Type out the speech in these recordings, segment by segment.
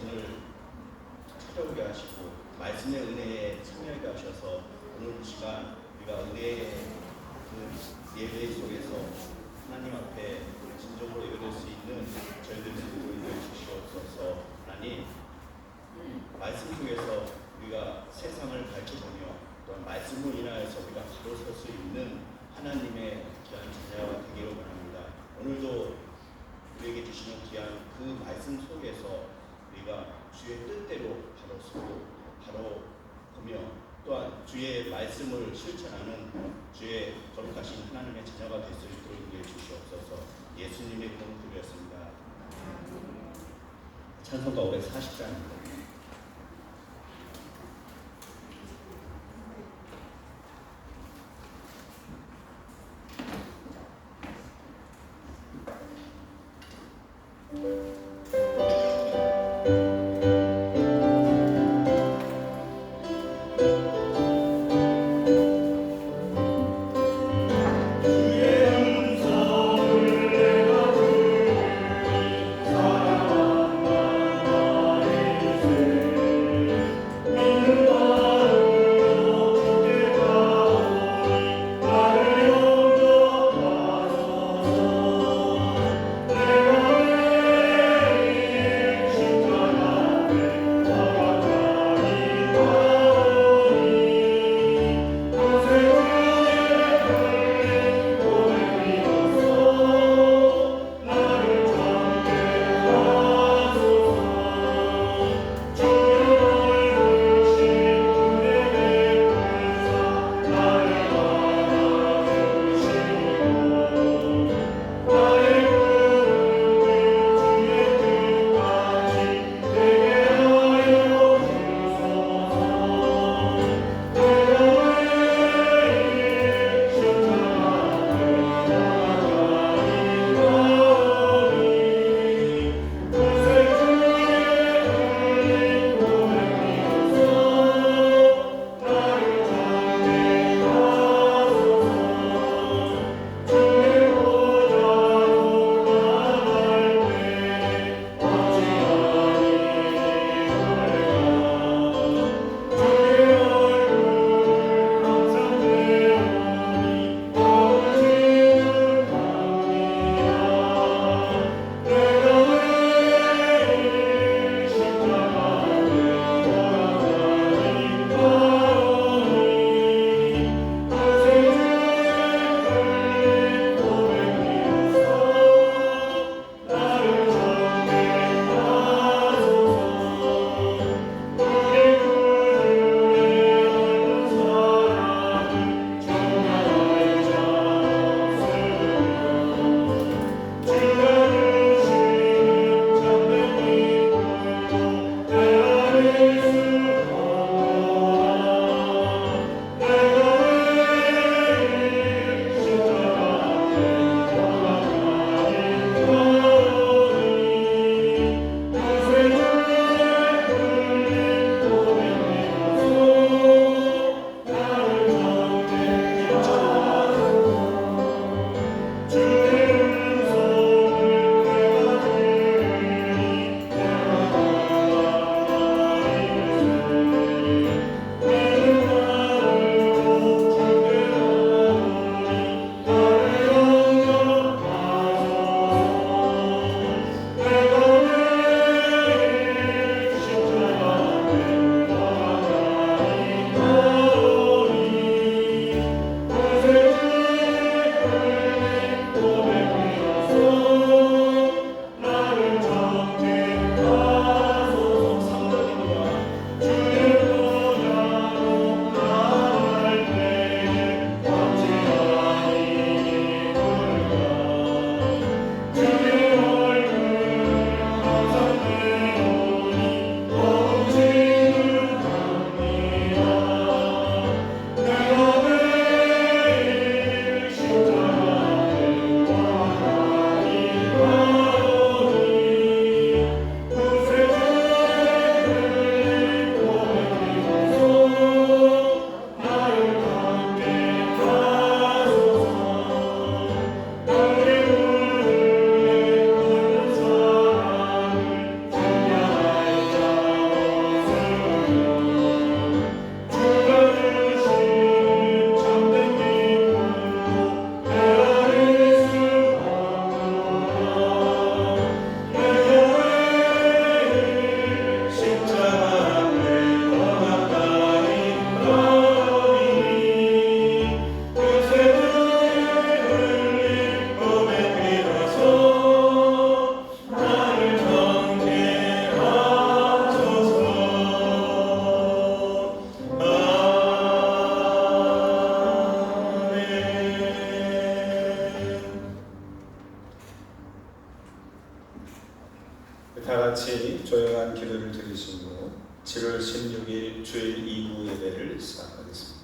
오늘 찾아오게 하시고 말씀의 은혜에 참여하게 하셔서 오늘 시간 우리가 은혜의 그 예배 속에서 하나님 앞에 진정으로 예배될 수 있는 저희들 모두를 인도해 주시옵소서. 하나님, 말씀 속에서 우리가 세상을 밝혀보며 또한 말씀으로 인하여서 우리가 바로 설 수 있는 하나님의 귀한 자녀가 되기를 원합니다. 오늘도 우리에게 주시는 귀한 그 말씀 속에서 우리가 주의 뜻대로 바로 서고 바로 보며 또한 주의 말씀을 실천하는 주의 거룩하신 하나님의 자녀가 될 수 있도록 인도해 주시옵소서. 예수님의 이름으로 기도했습니다. 찬송가 540장입니다. 내가 다 같이 조용한 기도를 드리시고 7월 16일 주일 2부 예배를 시작하겠습니다.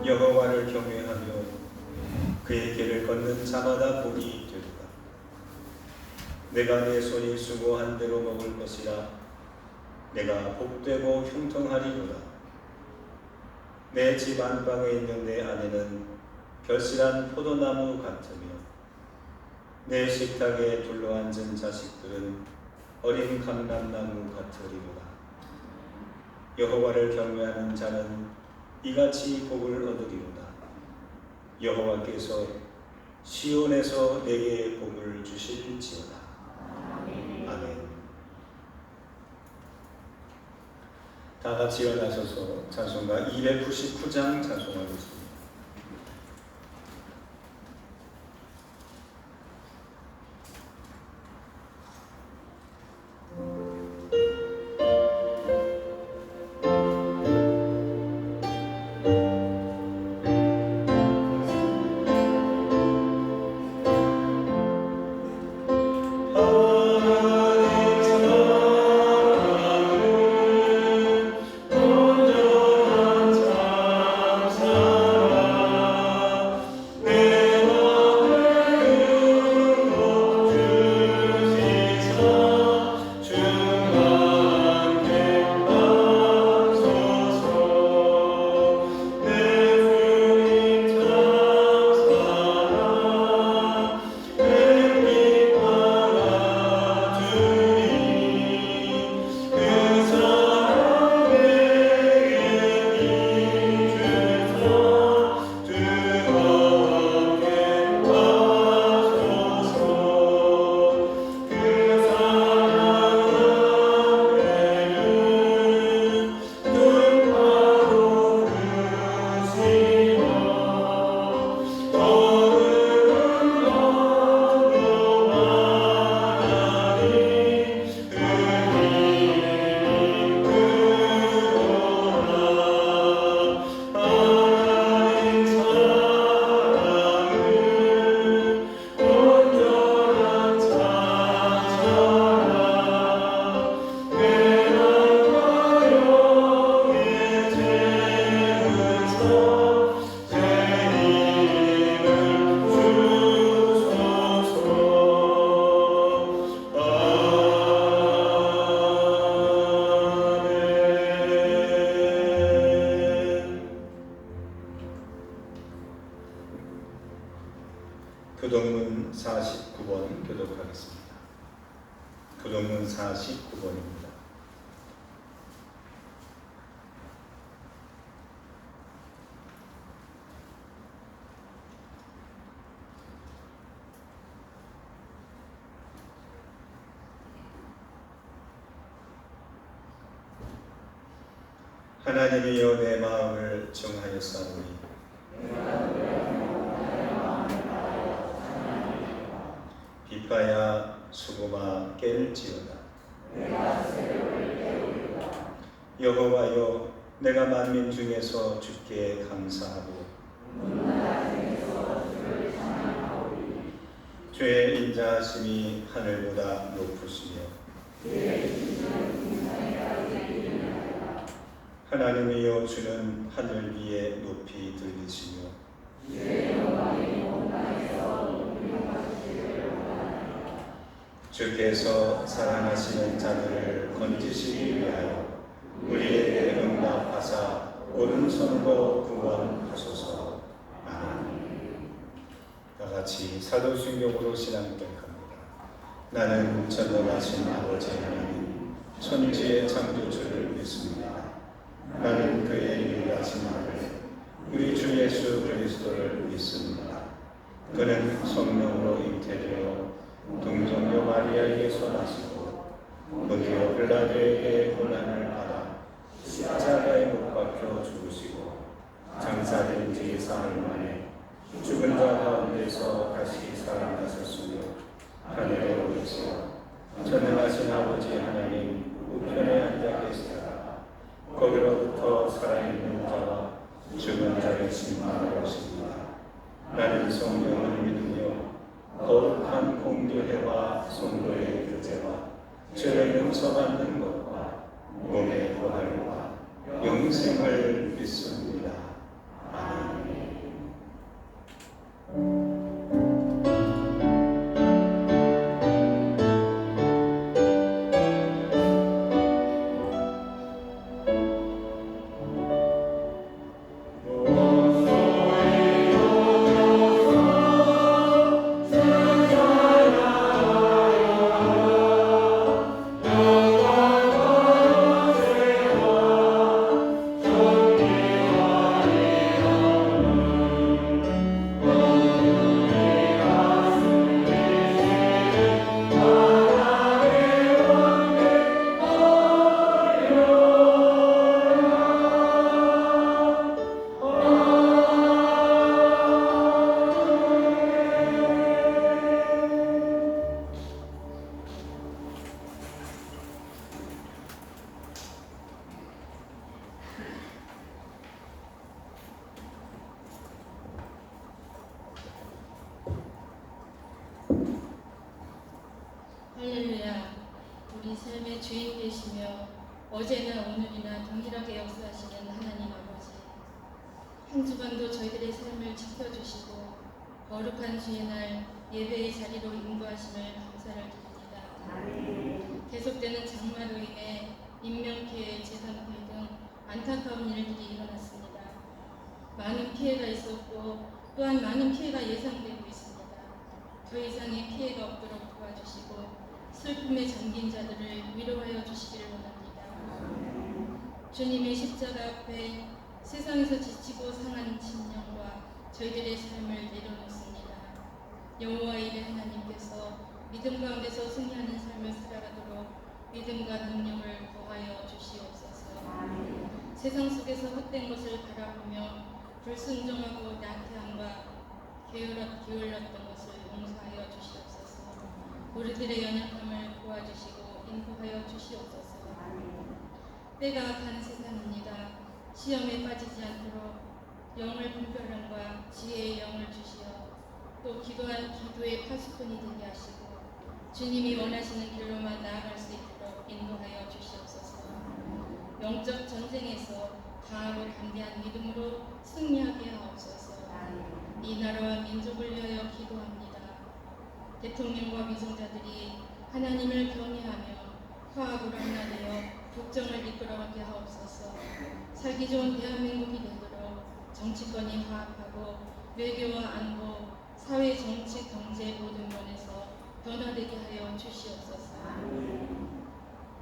여호와를 경외하며 그의 길을 걷는 자마다 복이 되리라. 내가 내 손이 수고한 대로 먹을 것이라. 내가 복되고 형통하리로다. 내 집 안방에 있는 내 아내는 결실한 포도나무 같으며 내 식탁에 둘러앉은 자식들은 어린 감람나무 같으리로다. 여호와를 경외하는 자는 이같이 복을 얻으리로다. 여호와께서 시온에서 내게 복을 주실지어다. 아멘. 다 같이 일어나셔서 찬송가 299장 찬송하겠습니다. 교동문 49번 교독하겠습니다. 교동문 49번입니다. 하나님이여 내 마음을 정하였사오니 비파야 수고마 깰지어다. 여호와여 내가 만민 중에서 주께 감사하고 주의 인자하심이 하늘보다 높으시며 하나님이여 주는 하늘 위에 높이 들리시며 주께서 사랑하시는 자들을 건지시기 위하여 우리에게 응답하사 오른손으로 구원하소서. 아멘. 다같이 사도순경으로 신앙고백합니다. 나는 전능하신 아버지 하나님 천지의 창조주를 믿습니다. 나는 그의 이같이 말을 우리 주 예수 그리스도를 믿습니다. 그는 성령으로 잉태되어 동정녀 마리아에게서 나시고 본디오 빌라도에게 고난을 받아 십자가에 못 박혀 죽으시고 장사된 지 사흘 만에 죽은 자 가운데서 다시 살아나셨으며 하늘에 오르시어 전능하신 아버지 하나님 우편에 앉아 계시다가 거기로부터 살아있는 자와 죽은 자를 심판하러 오십니다. 나는 성령을 믿으며 거룩한 공교회와 성도의 교제와 죄를 용서받는 것과 몸의 부활과 영생을 믿습니다. 아멘. 할렐루야. 우리 삶의 주인 되시며 어제나 오늘이나 동일하게 역사하시는 하나님 아버지, 한 주간도 저희들의 삶을 지켜주시고 거룩한 주의 날 예배의 자리로 인도하심을 감사를 드립니다. 계속되는 장마로 인해 인명피해, 재산피해 등 안타까운 일들이 일어났습니다. 많은 피해가 있었고 또한 많은 피해가 예상되고 있습니다. 더 이상의 피해가 없도록 도와주시고 슬픔에 잠긴 자들을 위로하여 주시기를 원합니다. 주님의 십자가 앞에 세상에서 지치고 상한 심령과 저희들의 삶을 내려놓습니다. 여호와 이레 하나님께서 믿음 가운데서 승리하는 삶을 살아가도록 믿음과 능력을 더하여 주시옵소서. 세상 속에서 헛된 것을 바라보며 불순종하고 나태함과 게을렀던 것을 용서하여 주시옵소서. 우리들의 연약함을 도와주시고 인도하여 주시옵소서. 때가 간 세상입니다. 시험에 빠지지 않도록 영을 분별함과 지혜의 영을 주시어 또 기도의 파수꾼이 되게 하시고 주님이 원하시는 길로만 나아갈 수 있도록 인도하여 주시옵소서. 영적 전쟁에서 강하고 담대한 믿음으로 승리하게 하옵소서. 이 나라와 민족을 위하여 기도합니다. 대통령과 위정자들이 하나님을 경외하며 화합으로 하나되어 국정을 이끌어가게 하옵소서. 살기 좋은 대한민국이 되도록 정치권이 화합하고 외교와 안보, 사회, 정치, 경제 모든 면에서 변화되게 하여 주시옵소서.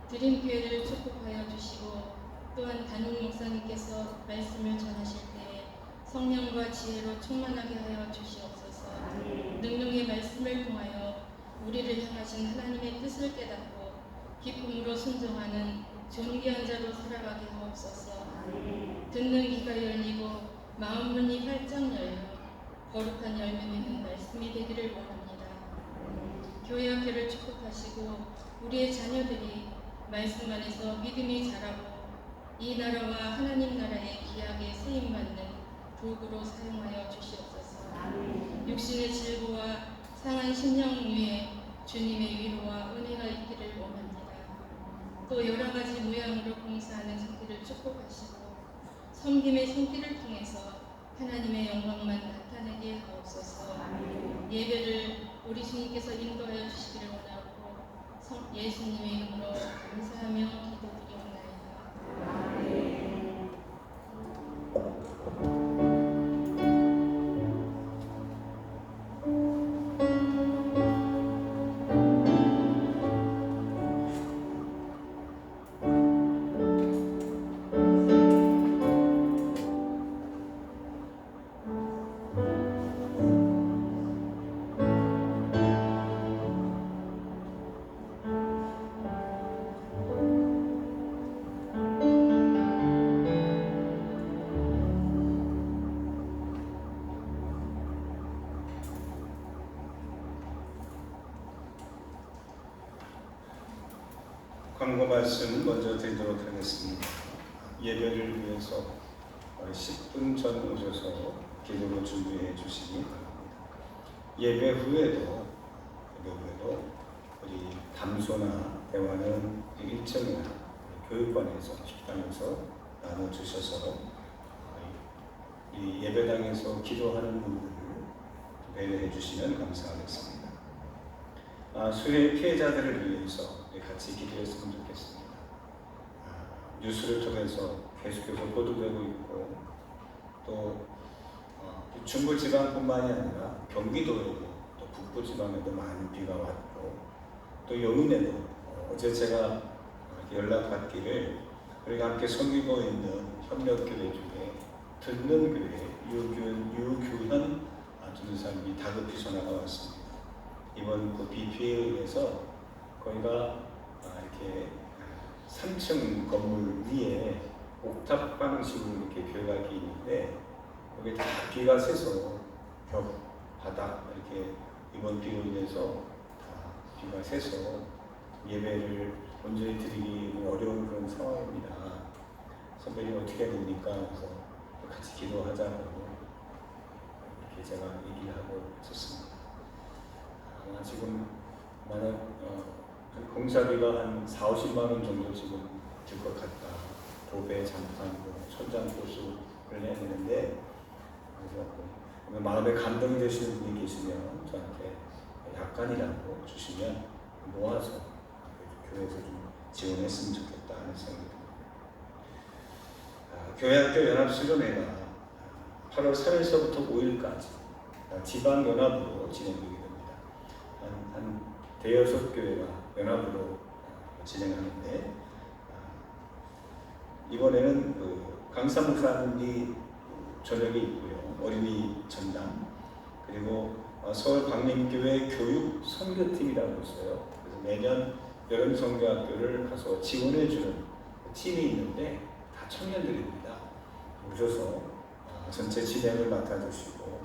드림교회를 축복하여 주시고 또한 담임 목사님께서 말씀을 전하실 때에 성령과 지혜로 충만하게 하여 주시옵소서. 능력의 말씀을 통하여 우리를 향하신 하나님의 뜻을 깨닫고 기쁨으로 순종하는 존귀한 자로 살아가게 하옵소서. 듣는 귀가 열리고 마음 문이 활짝 열려 거룩한 열매 맺는 말씀이 되기를 원합니다. 교회 학교를 축복하시고 우리의 자녀들이 말씀 안에서 믿음이 자라고 이 나라와 하나님 나라의 귀하게 쓰임받는 도구로 사용하여 주시옵소서. 육신의 질고와 상한 심령 위에 주님의 위로와 은혜가 있기를 원합니다. 또 여러 가지 모양으로 봉사하는 손길을 축복하시고 섬김의 손길을 통해서 하나님의 영광만 나타내게 하옵소서. 예배를 우리 주님께서 인도하여 주시기를 원하고 예수님의 이름으로 감사하며 기도드리옵나이다. 경고 말씀 먼저 드리도록 하겠습니다. 예배를 위해서 10분 전 오셔서 기도로 준비해 주시기 바랍니다. 예배 후에도 우리 담소나 대화는 1층이나 교육관에서 식당에서 나눠주셔서 이 예배당에서 기도하는 분들을 배려해 주시면 감사하겠습니다. 수해 피해자들을 위해서 같이 기도했으면 좋겠습니다. 뉴스를 통해서 계속해서 보도되고 있고 또 중부지방뿐만이 아니라 경기도에도 또 북부지방에도 많은 비가 왔고 또 영인에도 어제 제가 연락받기를 우리가 함께 섬기고 있는 협력교회 중에 듣는 교회 유교현 전도사님이 다급히 전화가 왔습니다. 이번 그 비 피해에 의해서 거기가 이렇게 3층 건물 위에 옥탑 방식으로 이렇게 교회가 있는데 거기 다 비가 새서 벽, 바닥 이렇게 이번 비로 인해서 다 비가 새서 예배를 온전히 드리기 어려운 그런 상황입니다. 선배님 어떻게 됩니까? 그래서 같이 기도하자고 이렇게 제가 얘기를 하고 있었습니다. 지금 만약 공사비가 한 4~50만 원 정도 지금 들 것 같다. 도배, 장판, 천장 보수를 해야 되는데 마음에 감동이 되시는 분이 계시면 저한테 약간이라도 주시면 모아서 교회에서 좀 지원했으면 좋겠다 하는 생각이 듭니다. 교회학교 연합수련회가 8월 3일서부터 5일까지 지방연합으로 진행되게 됩니다. 한 대여섯 교회가 연합으로 진행하는데 이번에는 강사 목사님이 저녁에 있고요. 어린이 전담 그리고 서울 광림교회 교육 선교팀이라고 있어요. 그래서 매년 여름 선교학교를 가서 지원해주는 팀이 있는데 다 청년들입니다. 오셔서 전체 진행을 맡아주시고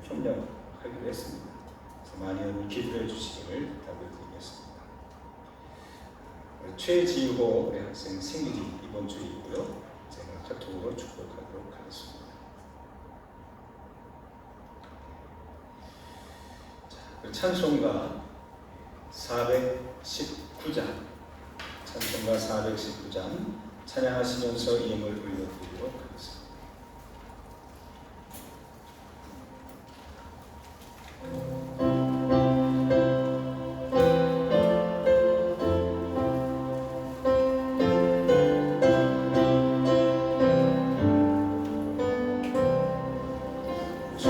협력하기로 했습니다. 그래서 많이 기도해 주시기를 부탁드리겠습니다. 최지호 우리 학생 생일이 이번 주에 있고요. 제가 카톡으로 축복하도록 하겠습니다. 찬송가 419장 찬양하시면서 예물 올려드리도록 하겠습니다. 주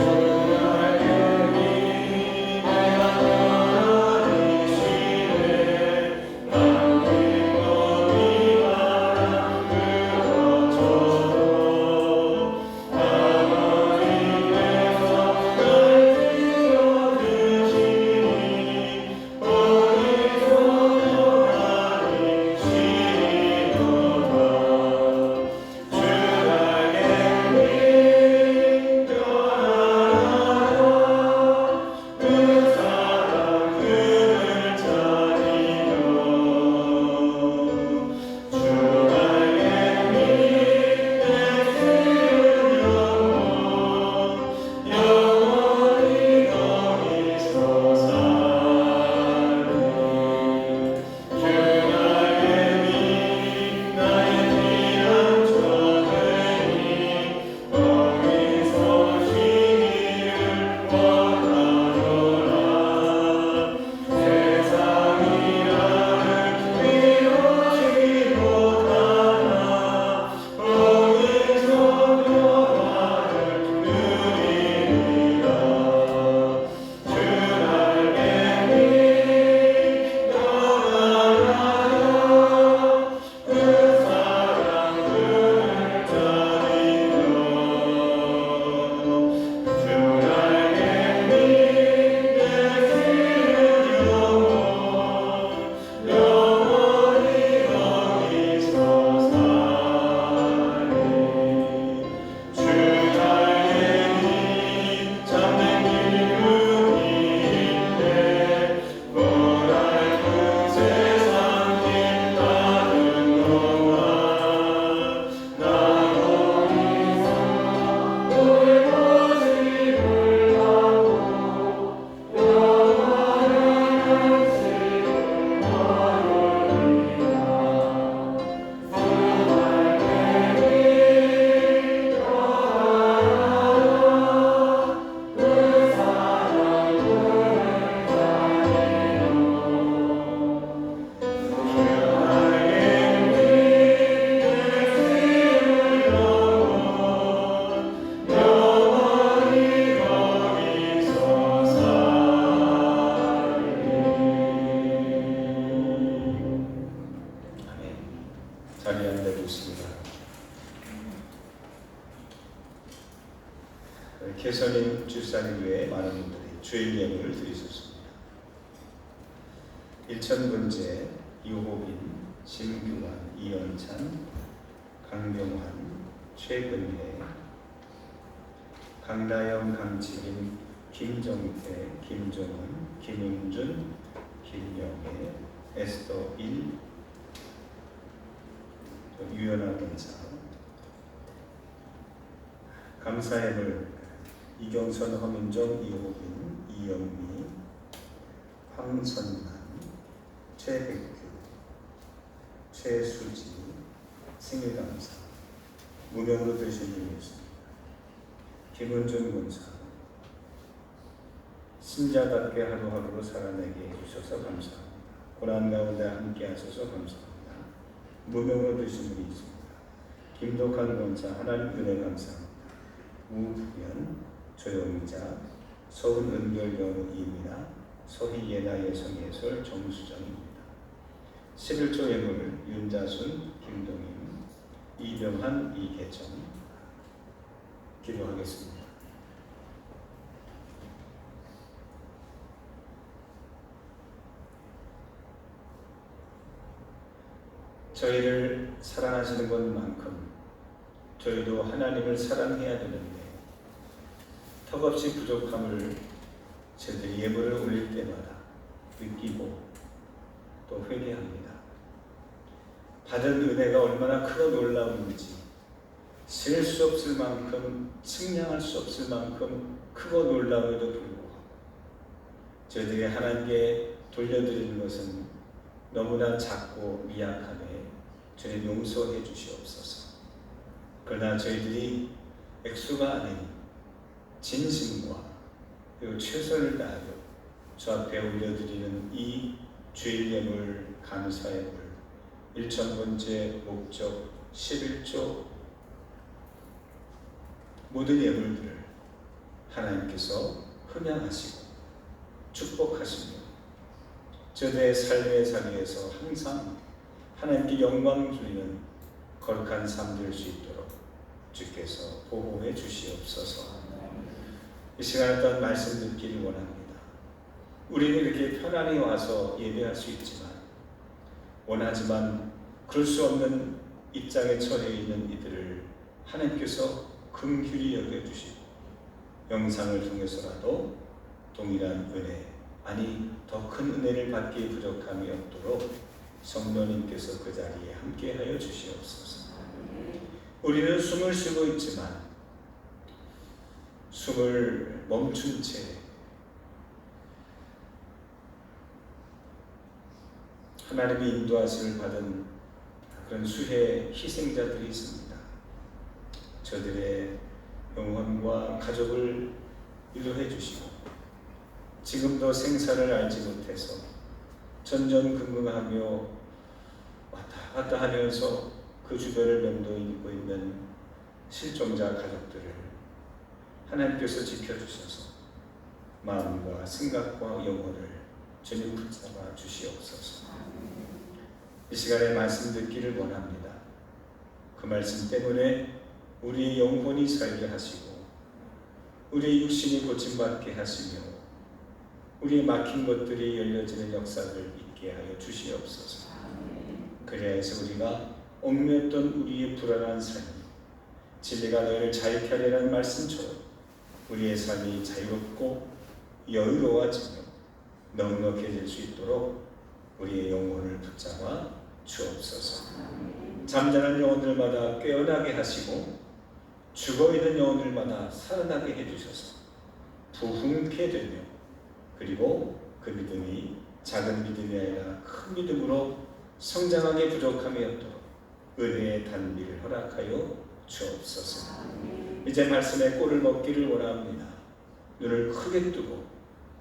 개선인 주사님 외에 많은 분들이 주일 예물을 드리셨습니다. 일천번째 유호빈, 심규환, 이연찬, 강병환, 최근혜, 강다영, 강지민, 김정태, 김정은, 김은준, 김영애, 에스더 1, 유연아 권사, 감사예물 이경선, 허민정, 이호빈, 이영미, 황선만, 최백규, 최수지, 생일감사, 무명으로 되신 분이 있습니다. 김은준 권사, 신자답게 하루하루로 살아내게 해주셔서 감사합니다. 고난 가운데 함께 하셔서 감사합니다. 무명으로 되신 분이 있습니다. 김덕한 권사, 하나님 은혜 감사합니다. 우부연, 조영자, 서울 은결여우 이민아, 서희예나 예성예설 정수정입니다. 11조 예물 윤자순, 김동임, 이병한, 이계정. 기도하겠습니다. 저희를 사랑하시는 것만큼 저희도 하나님을 사랑해야 되는데 턱없이 부족함을 저희들이 예물을 올릴 때마다 느끼고 또 회개합니다. 받은 은혜가 얼마나 크고 놀라운지 셀 수 없을 만큼 측량할 수 없을 만큼 크고 놀라움에도 불구하고 저희들이 하나님께 돌려드리는 것은 너무나 작고 미약함에 주님 용서해 주시옵소서. 그러나 저희들이 액수가 아닌 진심과 그리고 최선을 다하여 주 앞에 올려드리는 이 주일 예물 감사 예물 1000번째 목적 11조 모든 예물들을 하나님께서 흠양하시고 축복하시며 저들의 삶의 자리에서 항상 하나님께 영광 돌리는 거룩한 삶 될 수 있도록 주께서 보호해 주시옵소서. 이 시간에 어떤 말씀 듣기를 원합니다. 우리는 이렇게 편안히 와서 예배할 수 있지만 원하지만 그럴 수 없는 입장에 처해 있는 이들을 하나님께서 긍휼히 여겨주시고 영상을 통해서라도 동일한 은혜 아니 더 큰 은혜를 받기에 부족함이 없도록 성령님께서 그 자리에 함께하여 주시옵소서. 우리는 숨을 쉬고 있지만 숨을 멈춘 채 하나님의 인도하심을 받은 그런 수혜의 희생자들이 있습니다. 저들의 영혼과 가족을 위로해 주시고 지금도 생사를 알지 못해서 전전긍긍하며 왔다 갔다 하면서 그 주변을 맴돌고 있는 실종자 가족들을 하나님께서 지켜주셔서 마음과 생각과 영혼을 주님 붙잡아 주시옵소서. 이 시간에 말씀 듣기를 원합니다. 그 말씀 때문에 우리의 영혼이 살게 하시고 우리의 육신이 고침받게 하시며 우리의 막힌 것들이 열려지는 역사를 있게 하여 주시옵소서. 그래야 해서 우리가 얽매였던 우리의 불안한 삶 진리가 너희를 자유케 하리라는 말씀처럼 우리의 삶이 자유롭고 여유로워지며 넉넉해질 수 있도록 우리의 영혼을 붙잡아 주옵소서. 잠자는 영혼들마다 깨어나게 하시고 죽어있는 영혼들마다 살아나게 해주셔서 부흥케 되며 그리고 그 믿음이 작은 믿음이 아니라 큰 믿음으로 성장하게 부족함이 없도록 은혜의 단비를 허락하여 주옵소서. 이제 말씀의 꼴을 먹기를 원합니다. 눈을 크게 뜨고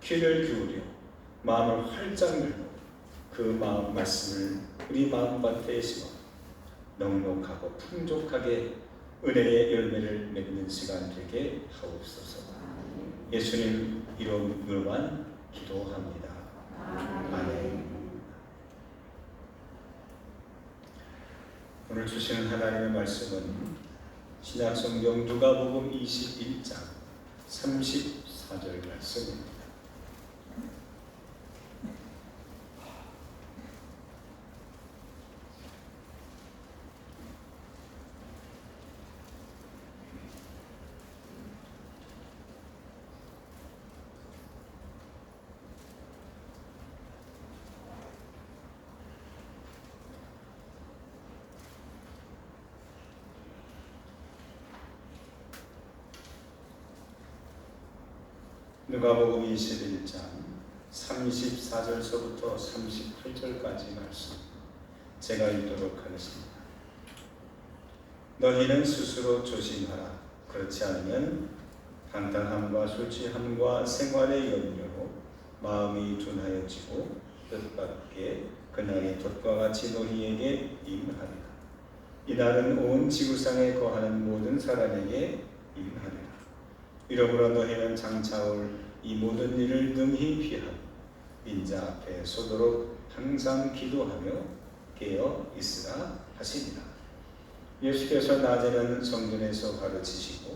귀를 기울여 마음을 활짝 열고 그 마음 말씀을 우리 마음밭에 심어 넉넉하고 풍족하게 은혜의 열매를 맺는 시간 되게 하옵소서. 예수님 이름으로만 기도합니다. 아멘. 오늘 주시는 하나님의 말씀은 신약성경 누가복음 21장 34절 말씀입니다. 누가복음 21장 34절서부터 38절까지 말씀 제가 읽도록 하겠습니다. 너희는 스스로 조심하라. 그렇지 않으면 방탕함과 술 취함과 생활의 염려로 마음이 둔하여지고 뜻밖의 그날이 돛과 같이 너희에게 임하리라. 이날은 온 지구상에 거하는 모든 사람에게 임하리라. 이러므로 너희는 장차 올 이 모든 일을 능히 피하고 인자 앞에 서도록 항상 기도하며 깨어 있으라 하시니라. 예수께서 낮에는 성전에서 가르치시고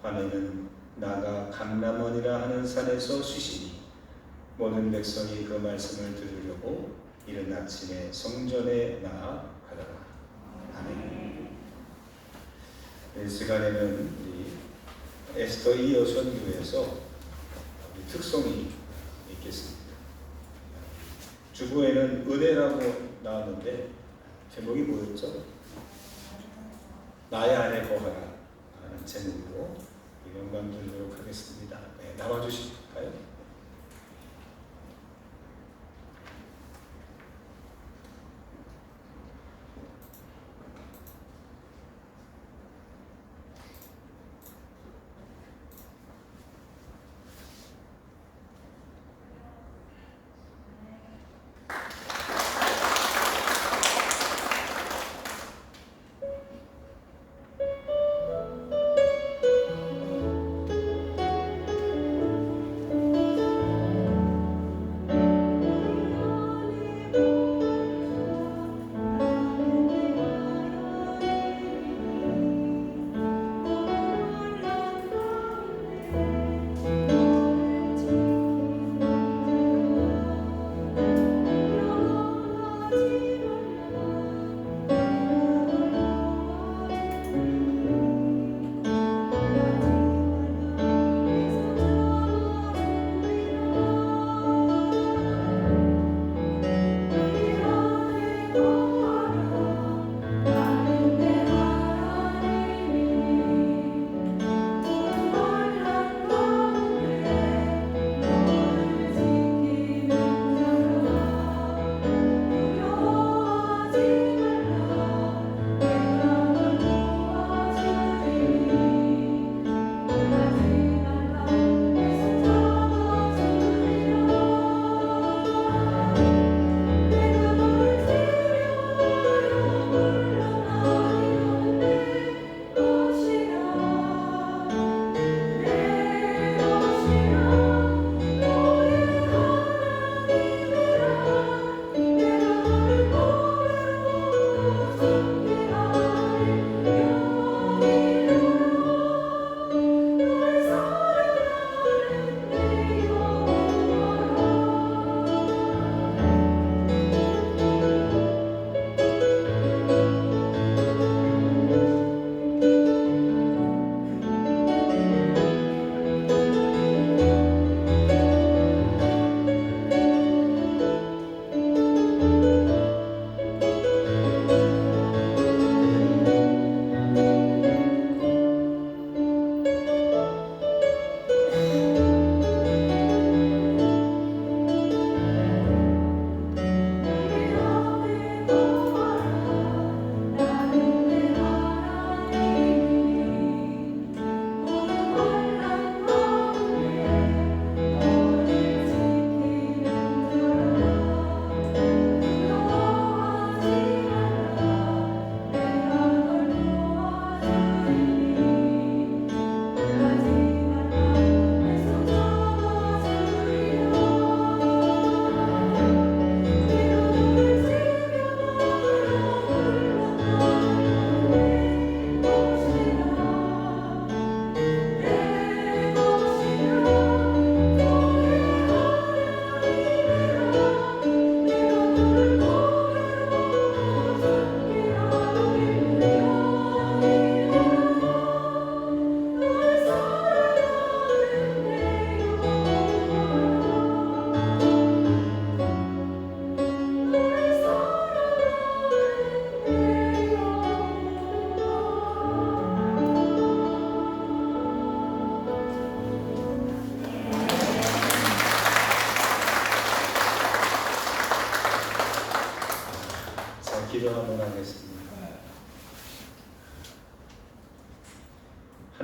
밤에는 나가 감람원이라 하는 산에서 쉬시니 모든 백성이 그 말씀을 들으려고 이른 아침에 성전에 나아가더라. 아멘. 이 시간에는 에스더 이여선교에서 특성이 있겠습니다. 주보에는 은혜라고 나왔는데 제목이 뭐였죠? 나의 안에 거하라 하는 제목으로 영감 드리도록 하겠습니다. 네, 나와주실까요?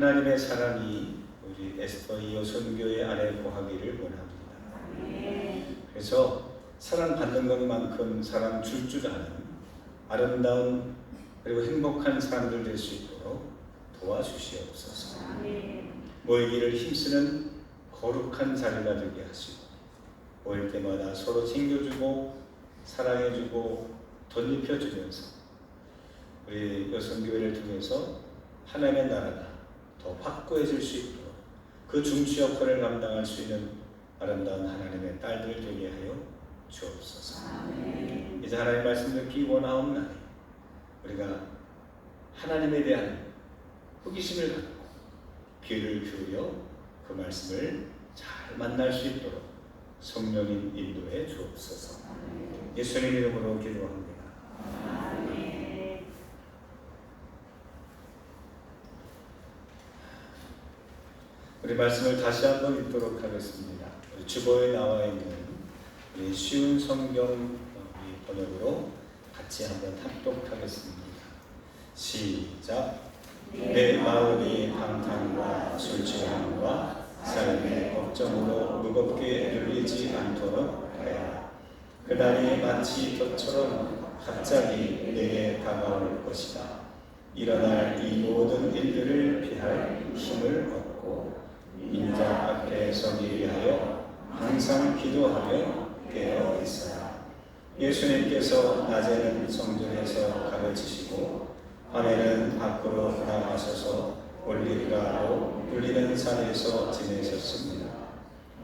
하나님의 사랑이 우리 에스더 여선교회 안에 거하기를 원합니다. 그래서 사랑받는 것만큼 사랑 줄 아는 아름다운 그리고 행복한 사람들 될 수 있도록 도와주시옵소서. 모이기를 힘쓰는 거룩한 자리가 되게 하시고 모일 때마다 서로 챙겨주고 사랑해주고 덧입혀주면서 우리 여성교회를 통해서 하나님의 나라가 더 확고해질 수 있도록 그 중추 역할을 감당할 수 있는 아름다운 하나님의 딸들 되게 하여 주옵소서. 이제 하나님의 말씀 듣기 원하옵나니 우리가 하나님에 대한 호기심을 갖고 귀를 기울여 그 말씀을 잘 만날 수 있도록 성령님 인도해 주옵소서. 예수님 이름으로 기도합니다. 우리 말씀을 다시 한번 읽도록 하겠습니다. 우리 주보에 나와 있는 우리 쉬운 성경 번역으로 같이 한번 합독하겠습니다. 시작. 내 마음이 방탕과 술 취함과 삶의 걱정으로 무겁게 눌리지 않도록 하여라. 그날이 마치 볕처럼 갑자기 내게 다가올 것이다. 일어날 이 모든 일들을 피할 힘을 얻고 인자 앞에 서기 위하여 항상 기도하며 깨어 있어라. 예수님께서 낮에는 성전에서 가르치시고 밤에는 밖으로 나가셔서 올리브가로 불리는 산에서 지내셨습니다.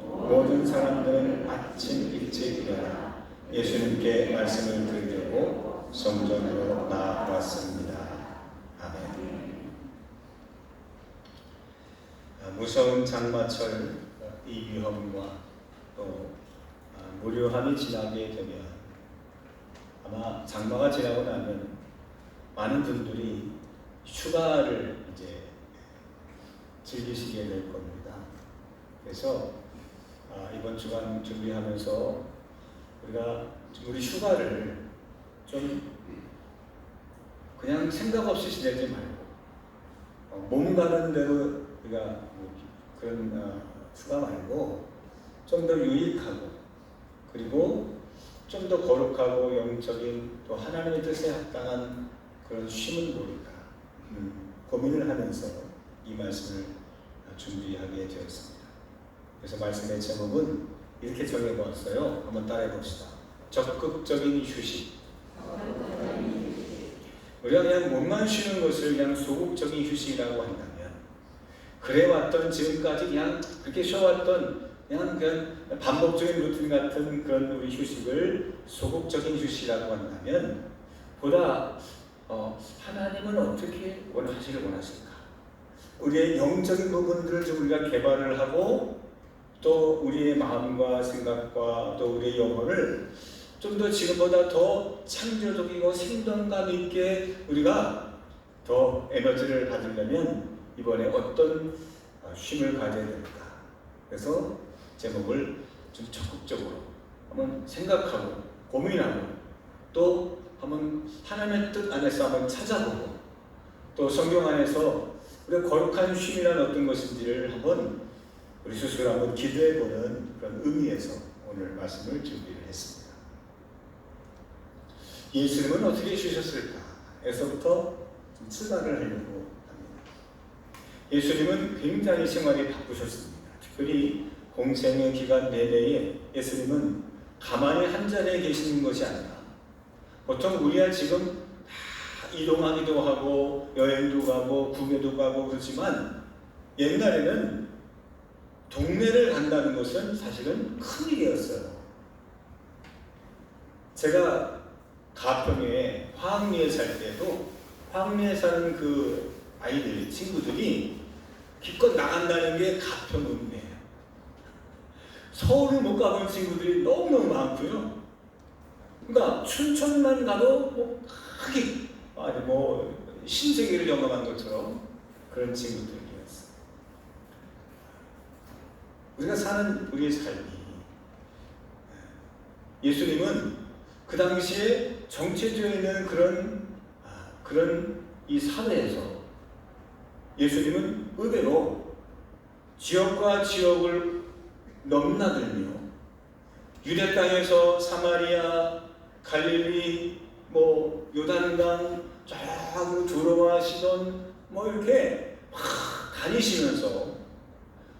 모든 사람들은 아침 일찍 일어나 예수님께 말씀을 들으려고 성전으로 나왔습니다. 아멘. 무서운 장마철 이 위험과 또 무료함이 지나게 되면 아마 장마가 지나고 나면 많은 분들이 휴가를 이제 즐기시게 될 겁니다. 그래서 이번 주간 준비하면서 우리 휴가를 좀 그냥 생각 없이 지내지 말고 몸 가는 대로 우리가 그런 휴가 말고 좀 더 유익하고 그리고 좀 더 거룩하고 영적인 또 하나님의 뜻에 합당한 그런 쉼은 뭘까 고민을 하면서 이 말씀을 준비하게 되었습니다. 그래서 말씀의 제목은 이렇게 정해보았어요. 한번 따라해 봅시다. 적극적인 휴식. 우리가 그냥 몸만 쉬는 것을 그냥 소극적인 휴식이라고 한다면 그래왔던 지금까지 그냥 그렇게 쉬어왔던 그냥 반복적인 루틴 같은 그런 우리 휴식을 소극적인 휴식이라고 한다면 보다 하나님은 어떻게 원하시길 원하실까? 우리의 영적인 부분들을 좀 우리가 개발을 하고 또 우리의 마음과 생각과 또 우리의 영혼을 좀 더 지금보다 더 창조적이고 생동감 있게 우리가 더 에너지를 받으려면 이번에 어떤 쉼을 가져야 될까? 그래서 제목을 좀 적극적으로 한번 생각하고 고민하고 또 한번 하나님의 뜻 안에서 한번 찾아보고 또 성경 안에서 우리가 거룩한 쉼이란 어떤 것인지를 한번 우리 스스로 한번 기도해보는 그런 의미에서 오늘 말씀을 준비를 했습니다. 예수님은 어떻게 쉬셨을까? 에서부터 좀 출발을 하려고 합니다. 예수님은 굉장히 생활이 바쁘셨습니다. 특별히 공생의 기간 내내에 예수님은 가만히 한 자리에 계시는 것이 아니라 보통 우리가 지금 다 이동하기도 하고 여행도 가고 국외도 가고 그렇지만 옛날에는 동네를 간다는 것은 사실은 큰 일이었어요. 제가 가평에 화학리에 살 때도 화학리에 사는 그 아이들, 친구들이 기껏 나간다는 게 가평 읍내예요. 서울을 못 가본 친구들이 너무너무 많고요. 그러니까 춘천만 가도 뭐 크게 신세계를 경험한 것처럼 그런 친구들이었어요. 우리가 사는 우리의 삶이 예수님은 그 당시에 정체되어 있는 그런 이 사회에서 예수님은 의외로 지역과 지역을 넘나들며 유대 땅에서 사마리아, 갈릴리, 요단강, 저기 두로와 시돈 이렇게 막 다니시면서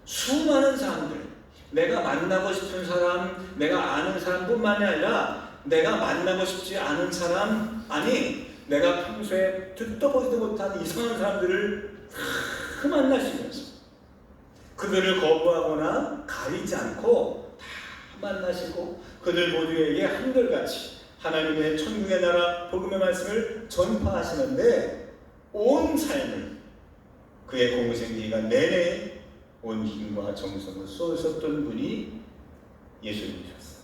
수많은 사람들, 내가 만나고 싶은 사람, 내가 아는 사람뿐만이 아니라 내가 만나고 싶지 않은 사람, 아니 내가 평소에 듣도 보지도 못한 이상한 사람들을 다 만나시면서 그들을 거부하거나 가리지 않고 다 만나시고 그들 모두에게 한결같이 하나님의 천국의 나라 복음의 말씀을 전파하시는데 온 삶을 그의 공생기가 내내 온 힘과 정성을 쏟으셨던 분이 예수님이셨어요.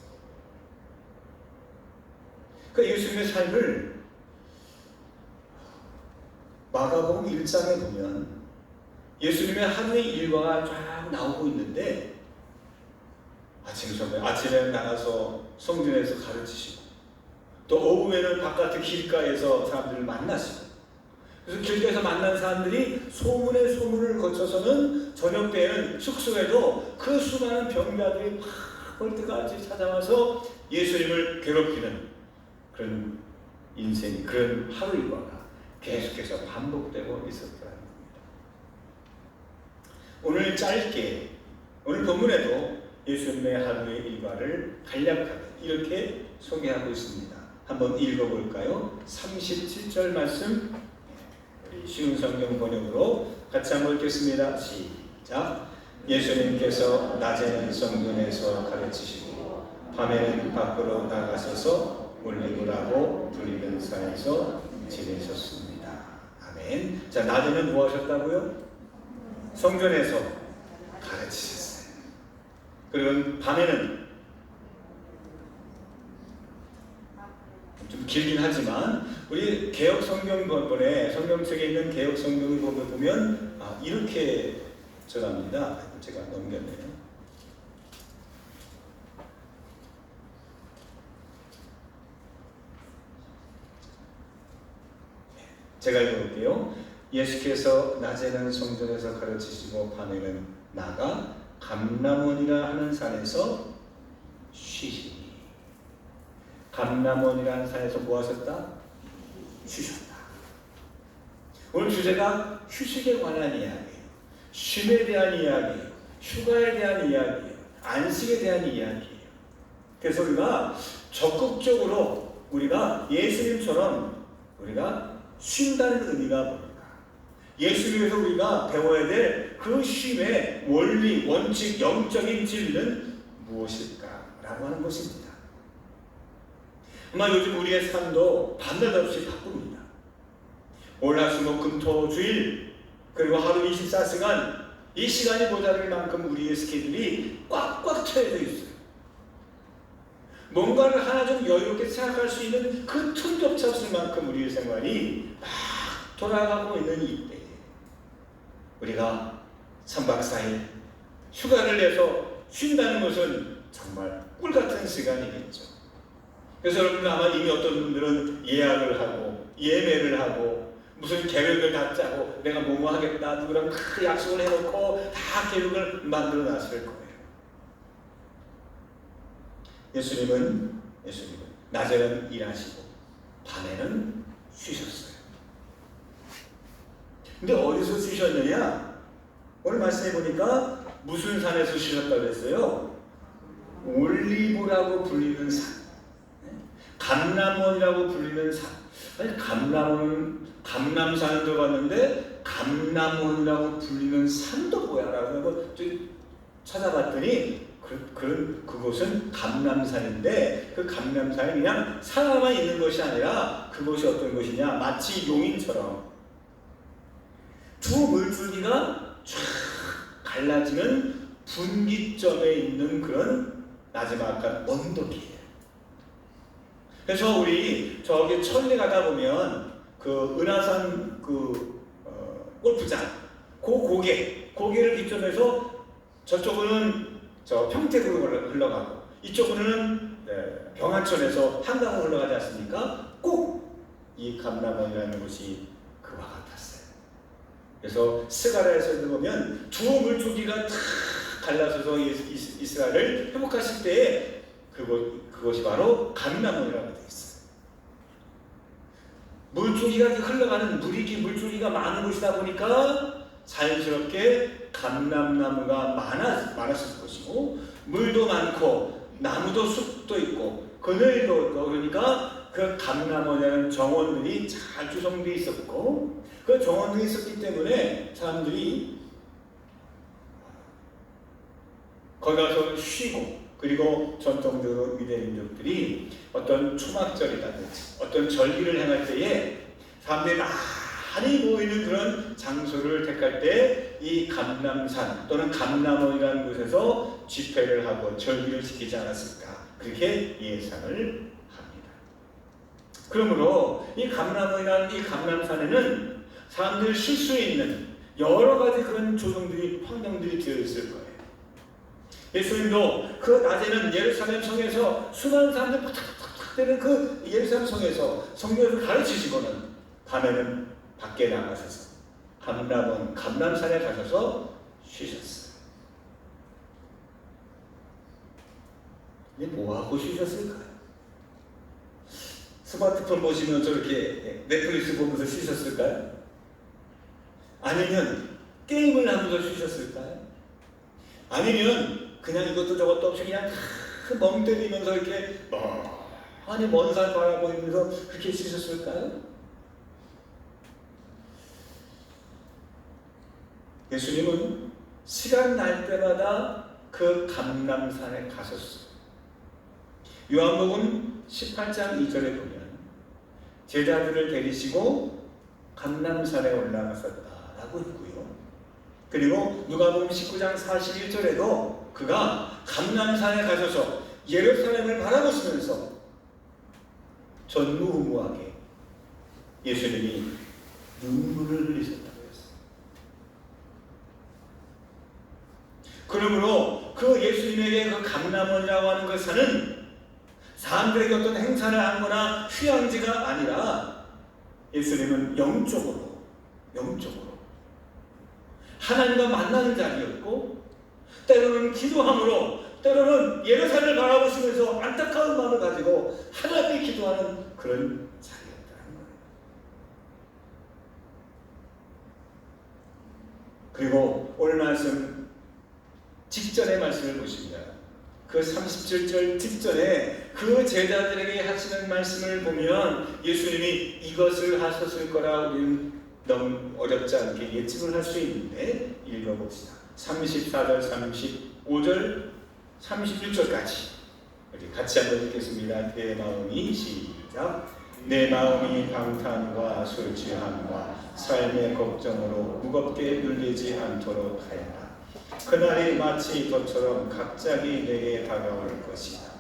그러니까 예수님의 삶을 마가복음 1장에 보면 예수님의 하루의 일과가 쫙 나오고 있는데 아침에 나가서 성전에서 가르치시고 또 오후에는 바깥의 길가에서 사람들을 만나시고 그래서 길가에서 만난 사람들이 소문에 소문을 거쳐서는 저녁 때에는 숙소에도 그 수많은 병자들이 막 벌떡같이 찾아와서 예수님을 괴롭히는 그런 인생이 그런 하루 일과가 계속해서 반복되고 있었더라는 겁니다. 오늘 짧게 오늘 본문에도 예수님의 하루의 일과를 간략하게 이렇게 소개하고 있습니다. 한번 읽어볼까요? 37절 말씀 우리 쉬운 성경 번역으로 같이 한번 읽겠습니다. 시작. 예수님께서 낮에는 성전에서 가르치시고 밤에는 밖으로 나가셔서 올리브라고 불리는 산에서 지내셨습니다. 아멘. 자, 낮에는 뭐 하셨다고요? 성전에서 가르치셨어요. 그리고 밤에는 좀 길긴 하지만 우리 개혁 성경 번번에 성경책에 있는 개혁 성경을 보면 이렇게 전합니다. 제가 넘겼네요. 제가 읽어볼게요. 예수께서 낮에는 성전에서 가르치시고 밤에는 나가 감람원이라 하는 산에서 쉬시니. 감람원이라는 산에서 뭐 하셨다? 쉬셨다. 오늘 주제가 휴식에 관한 이야기예요. 쉼에 대한 이야기예요. 휴가에 대한 이야기예요. 안식에 대한 이야기예요. 그래서 우리가 적극적으로 우리가 예수님처럼 우리가 쉰다는 의미가 뭡니까? 예수님에서 우리가 배워야 될 그 쉼의 원리, 원칙, 영적인 진리는 무엇일까? 라고 하는 것입니다. 아마 요즘 우리의 삶도 밤낮없이 바쁩니다. 월화수목금토주일 그리고 하루 24시간 이 시간이 모자랄 만큼 우리의 스케줄이 꽉꽉 차여져 있어요. 뭔가를 하나 좀 여유롭게 생각할 수 있는 그 틈조차 없을 만큼 우리의 생활이 막 돌아가고 있는 이때 우리가 3박 4일 휴가를 내서 쉰다는 것은 정말 꿀같은 시간이겠죠. 그래서 여러분 아마 이미 어떤 분들은 예약을 하고 예매를 하고 무슨 계획을 다 짜고 내가 뭐뭐 하겠다 누구랑 큰 약속을 해놓고 다 계획을 만들어 놨을 거예요. 예수님은 낮에는 일하시고 밤에는 쉬셨어요. 근데 어디서 쉬셨느냐? 오늘 말씀해 보니까 무슨 산에서 쉬셨다고 했어요? 올리브라고 불리는 산, 감람원이라고 불리는 산. 아니 감람원은 감람산을 들어갔는데 감람원이라고 불리는 산도 뭐야라고 찾아봤더니 그곳은 감람산인데 그 감람산이 그냥 산만 있는 것이 아니라 그곳이 어떤 곳이냐 마치 용인처럼 두 물줄기가 쫙 갈라지는 분기점에 있는 그런 나지막한 언덕이에요. 그래서 우리 저기 천리 가다 보면 그 은하산 골프장 고개를 기점해서 저쪽은 저 평택으로 흘러가고 이쪽은 병하천에서 한강으로 흘러가지 않습니까? 꼭 이 감람원이라는 곳이 그와 같았어요. 그래서 스가랴에서 보면 두 물줄기가 탁 갈라서서 이스라엘을 회복하실 때에 그것이 바로 감람원이라고 되어 있어요. 물줄기가 흘러가는 물줄기가 많은 곳이다 보니까 자연스럽게 감람나무가 많았을 것이고, 물도 많고 나무도 숲도 있고 그늘도 있고, 그러니까 그 감람원이라는 정원들이 잘 조성되어 있었고, 그 정원들이 있었기 때문에 사람들이 거기 가서 쉬고, 그리고 전통적으로 유대 민족들이 어떤 초막절이라든지 어떤 절기를 행할 때에 사람들이 많이 모이는 그런 장소를 택할 때 이 감람산 또는 감람원이라는 곳에서 집회를 하고 절기를 지키지 않았을까, 그렇게 예상을 합니다. 그러므로 이 감람원이라는 이 감람산에는 사람들이 쉴 수 있는 여러 가지 그런 조성들이, 환경들이 되어 있을 거예요. 예수님도 그 낮에는 예루살렘 성에서 수많은 사람들 팍팍팍 되는 그 예루살렘 성에서 성경을 가르치시고는 밤에는 밖에 나가셔서 감람산에 가셔서 쉬셨어요. 이게 뭐하고 쉬셨을까요? 스마트폰 보시면서 이렇게 넷플릭스 보면서 쉬셨을까요? 아니면 게임을 하면서 쉬셨을까요? 아니면 그냥 이것도 저것도 없이 그냥 멍 때리면서 이렇게 아니 먼 산 바라보면서 그렇게 쉬셨을까요? 예수님은 시간 날 때마다 그 감람산에 가셨어요. 요한복음 18장 2절에 보면 제자들을 데리시고 감람산에 올라가셨다라고 있고요. 그리고 누가복음 19장 41절에도 그가 감람산에 가셔서 예루살렘을 바라보시면서 전무후무하게 예수님이 눈물을 흘리셨다고 했어요. 그러므로 그 예수님에게 그 감람원이라고 하는 그 산은 사람들에게 어떤 행사를 하거나 휴양지가 아니라 예수님은 영적으로 하나님과 만나는 자리였고, 때로는 기도함으로, 때로는 예루살렘을 바라보시면서 안타까운 마음을 가지고 하나님께 기도하는 그런 자리였다는 거예요. 그리고 오늘 말씀 직전의 말씀을 보십니다. 그 37절 직전에 그 제자들에게 하시는 말씀을 보면 예수님이 이것을 하셨을 거라 우리는 너무 어렵지 않게 예측을 할 수 있는데 읽어봅시다. 34절, 35절, 31절까지 우리 같이 한번 읽겠습니다. 내 마음이 시작. 내 마음이 방탕과 술 취함과 삶의 걱정으로 무겁게 눌리지 않도록 하여라. 그날이 마치 이것처럼 갑자기 내게 다가올 것이다.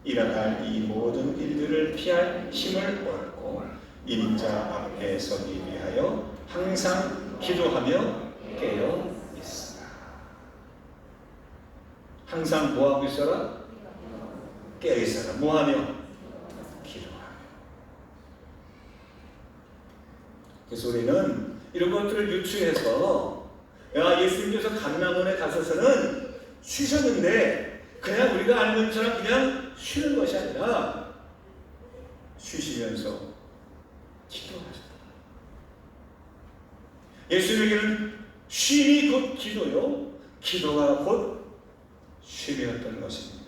일어날 이 모든 일들을 피할 힘을 얻고 인자 앞에 서기 위하여 항상 기도하며 깨어 있으라. 항상 뭐하고 있어라? 깨어 있어라. 뭐하며? 기도하며. 그래서 우리는 이런 것들을 유추해서 예수님께서 감람원에 가셔서는 쉬셨는데 그냥 우리가 알고 있는 것처럼 그냥 쉬는 것이 아니라 쉬시면서 기도하셨다. 예수님에게는 쉼이 곧 기도요, 기도가 곧 쉼이었던 것입니다.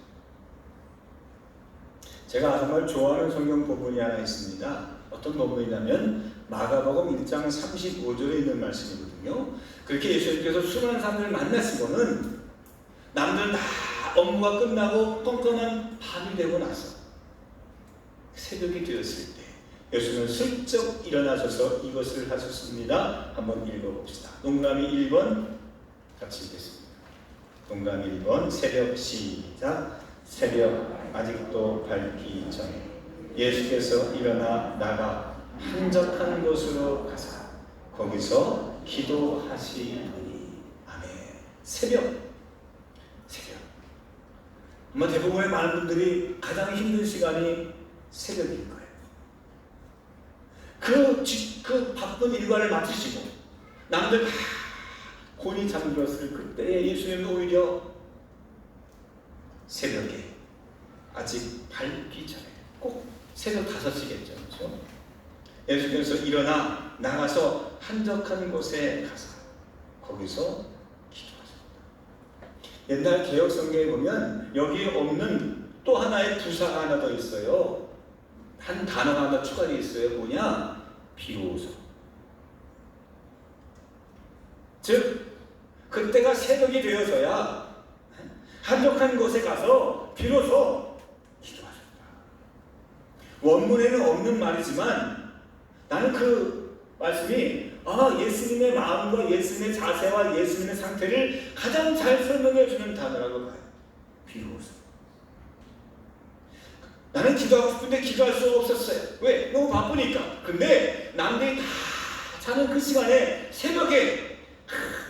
제가 정말 좋아하는 성경 부분이 하나 있습니다. 어떤 부분이냐면 마가복음 1장 35절에 있는 말씀이거든요. 그렇게 예수님께서 수많은 사람들을 만나시고는 남들은 다 업무가 끝나고 깜깜한 밤이 되고 나서 새벽이 되었을 때 예수님은 슬쩍 일어나셔서 이것을 하셨습니다. 한번 읽어봅시다. 동그라미 1번 같이 읽겠습니다. 동그라미 1번 새벽 시작. 새벽 아직도 밝기 전에 예수께서 일어나 나가 한적한 곳으로 가사 거기서 기도하시더니 아멘. 새벽. 아마 대부분의 많은 분들이 가장 힘든 시간이 새벽일 거예요. 그 바쁜 일과를 마치시고 남들 다 곤히 잠들었을 그때에 예수님은 오히려 새벽에 아직 밝기 전에 꼭 새벽 5시겠죠. 그렇죠? 예수님께서 일어나 나가서 한적한 곳에 가서 거기서 기도하셨다. 옛날 개혁 성경에 보면 여기에 없는 또 하나의 부사가 하나 더 있어요. 한 단어가 하나 추가되어 있어요. 뭐냐? 비로소. 즉 그때가 새벽이 되어서야 한적한 곳에 가서 비로소 기도하셨다. 원문에는 없는 말이지만 나는 그 말씀이 예수님의 마음과 예수님의 자세와 예수님의 상태를 가장 잘 설명해 주는 단어라고 봐요. 비로소. 나는 기도하고 싶은데 기도할 수가 없었어요. 왜? 너무 바쁘니까. 근데 남들이 다 자는 그 시간에, 새벽에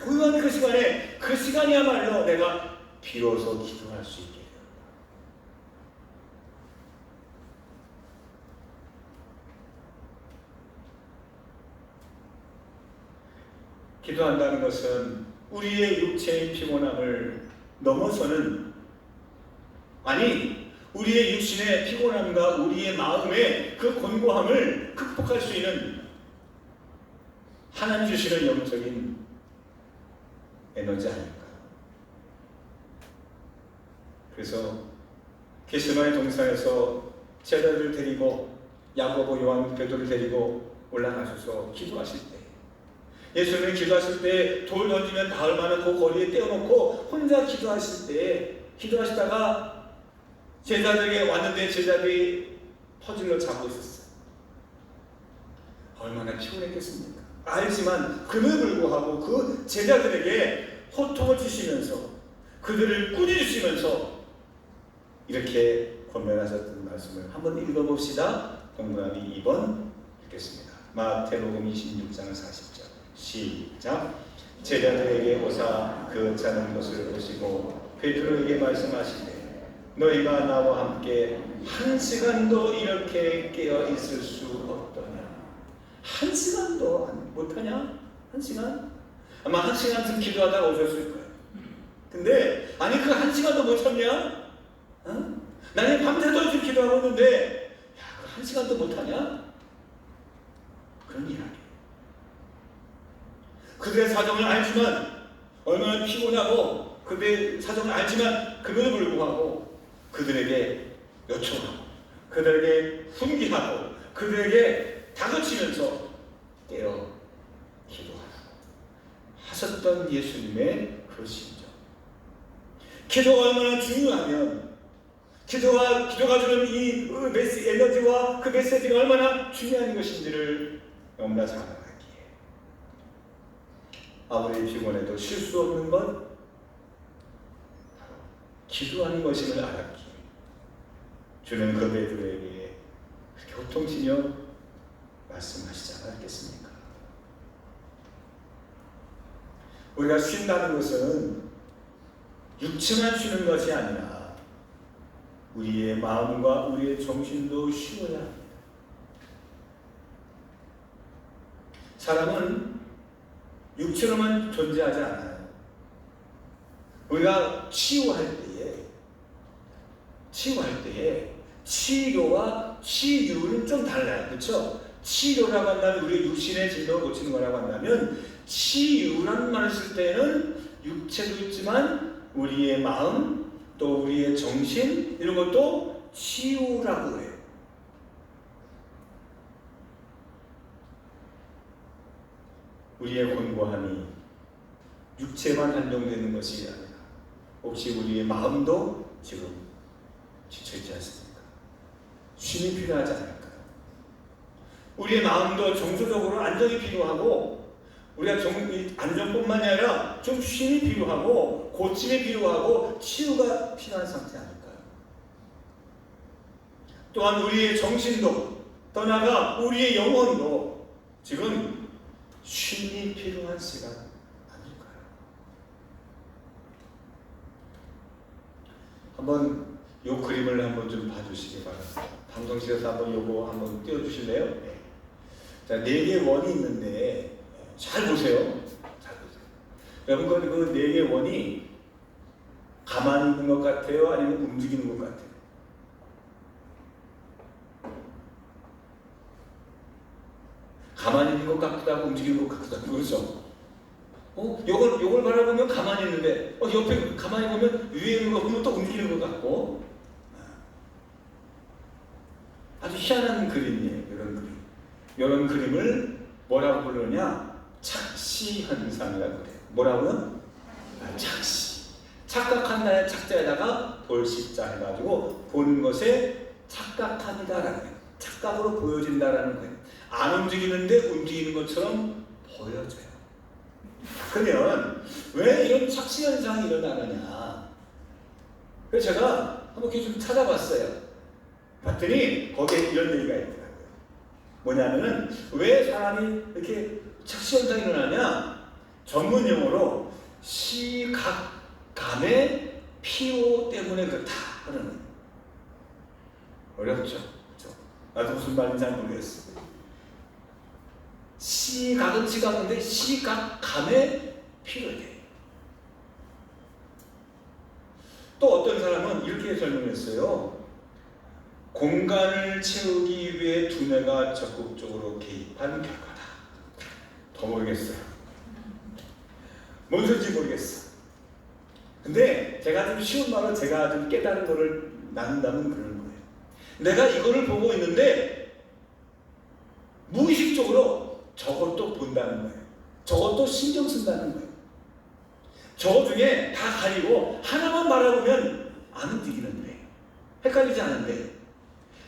고요한 그 시간에, 그 시간이야말로 내가 비로소 기도할 수 있게 되었다. 기도한다는 것은 우리의 육체의 피곤함을 넘어서는, 우리의 육신의 피곤함과 우리의 마음의 그 곤고함을 극복할 수 있는 하나님 주시는 영적인 에너지 아닐까. 그래서 겟세마네 동산에서 제자들을 데리고 야고보, 요한, 베드로를 데리고 올라가셔서 기도하실 때, 예수님이 기도하실 때 돌 던지면 닿을 만한 그 거리에 떼어놓고 혼자 기도하실 때, 기도하시다가 제자들에게 왔는데 제자들이 퍼즐로 자고 있었어요. 얼마나 피곤했겠습니까? 알지만 그럼에도 불구하고 그 제자들에게 호통을 주시면서 그들을 꾸짖으시면서 이렇게 권면하셨던 말씀을 한번 읽어봅시다. 동그라미 2번 읽겠습니다. 마태복음 26장 40절 시작. 제자들에게 오사 그 자는 것을 보시고 베드로에게 말씀하시되 너희가 나와 함께 1시간도 이렇게 깨어 있을 수 없더냐. 1시간도 못하냐? 1시간? 아마 1시간쯤 기도하다가 오셨을 거예요. 근데 그 1시간도 못 참냐? 나는 밤새도록 지금 기도하고 있는데 그 1시간도 못하냐? 그런 이야기. 그들의 사정을 알지만, 얼마나 피곤하고 그들의 사정을 알지만 그럼에도 불구하고 그들에게 요청하고 그들에게 훈계하고 그들에게 다그치면서 깨어 기도하라고 하셨던 예수님의 그 심정. 기도가 얼마나 중요하면, 기도가 주는 이 에너지와 그 메시지가 얼마나 중요한 것인지를 너무나 잘 알았기에 아무리 피곤해도 쉴 수 없는 건 바로 기도하는 것임을 알았기에 주는 그 베드로에게 그렇게 호통치며 말씀하시지 않았겠습니까? 우리가 쉰다는 것은 육체만 쉬는 것이 아니라 우리의 마음과 우리의 정신도 쉬어야 합니다. 사람은 육체로만 존재하지 않아요. 우리가 치유할 때에 치료와 치유는 좀 달라요. 그렇죠? 치료라고 한다면 우리의 육신의 질병을 고치는 거라고 한다면, 치유라는 말을 쓸 때는 육체도 있지만 우리의 마음 또 우리의 정신 이런 것도 치유라고 해요. 우리의 곤고함이 육체만 한정되는 것이 아니라 혹시 우리의 마음도 지금 지쳐있지 않습니까? 쉼이 필요하지 않을까요? 우리의 마음도 정서적으로 안정이 필요하고, 우리가 안정뿐만이 아니라 좀 쉼이 필요하고 고침이 필요하고 치유가 필요한 상태 아닐까요? 또한 우리의 정신도 떠나가 우리의 영혼도 지금 쉼이 필요한 시간 아닐까요? 한번 이 그림을 한번 좀 봐주시기 바랍니다. 방송실에서 한번 요거 한번 띄워주실래요? 네. 자, 4개의 원이 있는데 잘 보세요. 여러분 그 네 개의 원이 가만히 있는 것 같아요? 아니면 움직이는 것 같아요? 가만히 있는 것 같기도 하고 움직이는 것 같기도 하고 그렇죠? 요걸 바라보면 가만히 있는데 옆에 가만히 보면 위에 있는 거 보면 또 움직이는 것 같고 아주 희한한 그림이에요. 이런 그림. 이런 그림을 뭐라고 부르느냐? 착시 현상이라고 그래요. 뭐라고요? 착시. 착각한다의 착자에다가 볼식자 해가지고 보는 것에 착각합니다라는 거예요. 착각으로 보여진다라는 거예요. 안 움직이는데 움직이는 것처럼 보여져요. 그러면 왜 이런 착시 현상이 일어나느냐? 그래서 제가 한번 이렇게 좀 찾아봤어요. 봤더니 거기에 이런 얘기가 있더라고요. 뭐냐면은 왜 사람이 이렇게 착시 현상이 일어나냐? 전문 용어로 시각감의 피로 때문에 그렇다 하는 거예요. 어렵죠? 그렇죠? 나도 무슨 말인지 잘 모르겠어요. 시각은 시각인데 시각감의 피로에 또 어떤 사람은 이렇게 설명했어요. 공간을 채우기 위해 두뇌가 적극적으로 개입한 결과다. 더 모르겠어요. 뭔 소리인지 모르겠어. 근데 제가 좀 쉬운 말로 제가 좀 깨달은 거를 나눈다면 그런 거예요. 내가 이거를 보고 있는데 무의식적으로 저것도 본다는 거예요. 저것도 신경 쓴다는 거예요. 저 중에 다 가리고 하나만 바라보면 안 움직이는데 헷갈리지 않은데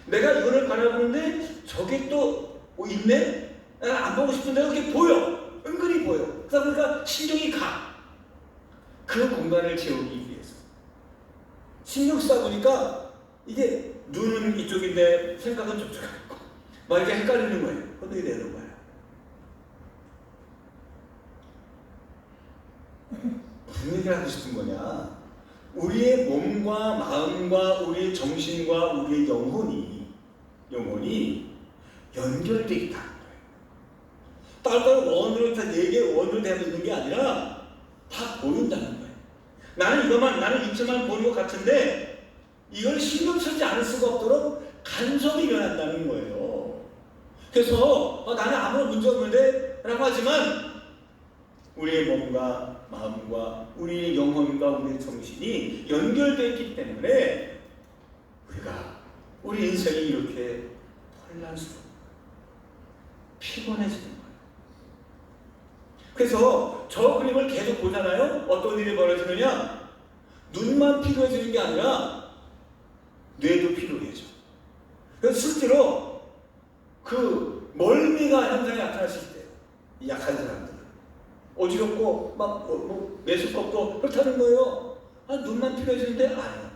내가 이거를 바라보는데 저게 또 있네? 안 보고 싶은데 그게 보여. 은근히 보여. 그러다 보니까 신경이 가. 그 공간을 채우기 위해서. 신경 쓰다 보니까 이게 눈은 이쪽인데 생각은 저쪽에 있고 막 이렇게 헷갈리는 거예요. 어떻게 되는 거야? 무슨 얘기를 하고 싶은 거냐? 우리의 몸과 마음과 우리의 정신과 우리의 영혼이 연결되어 있다는 거예요. 따로 원으로 다 네 개 원으로 되어 있는 게 아니라 다 보인다는 거예요. 나는 입체만 보는 것 같은데 이걸 신경 쓰지 않을 수가 없도록 간섭이 일어난다는 거예요. 그래서 나는 아무런 문제 없는데 라고 하지만 우리의 몸과 마음과 우리의 영혼과 우리의 정신이 연결되어 있기 때문에 우리 인생이 이렇게 혼란스럽고 피곤해지는 거예요. 그래서 저 그림을 계속 보잖아요. 어떤 일이 벌어지느냐? 눈만 피로해지는 게 아니라 뇌도 피로해져. 그래서 실제로 그 멀미가 현상이 나타났을 때 약한 사람들 어지럽고 막 메스껍고 그렇다는 거예요. 눈만 피로해지는데 아니요.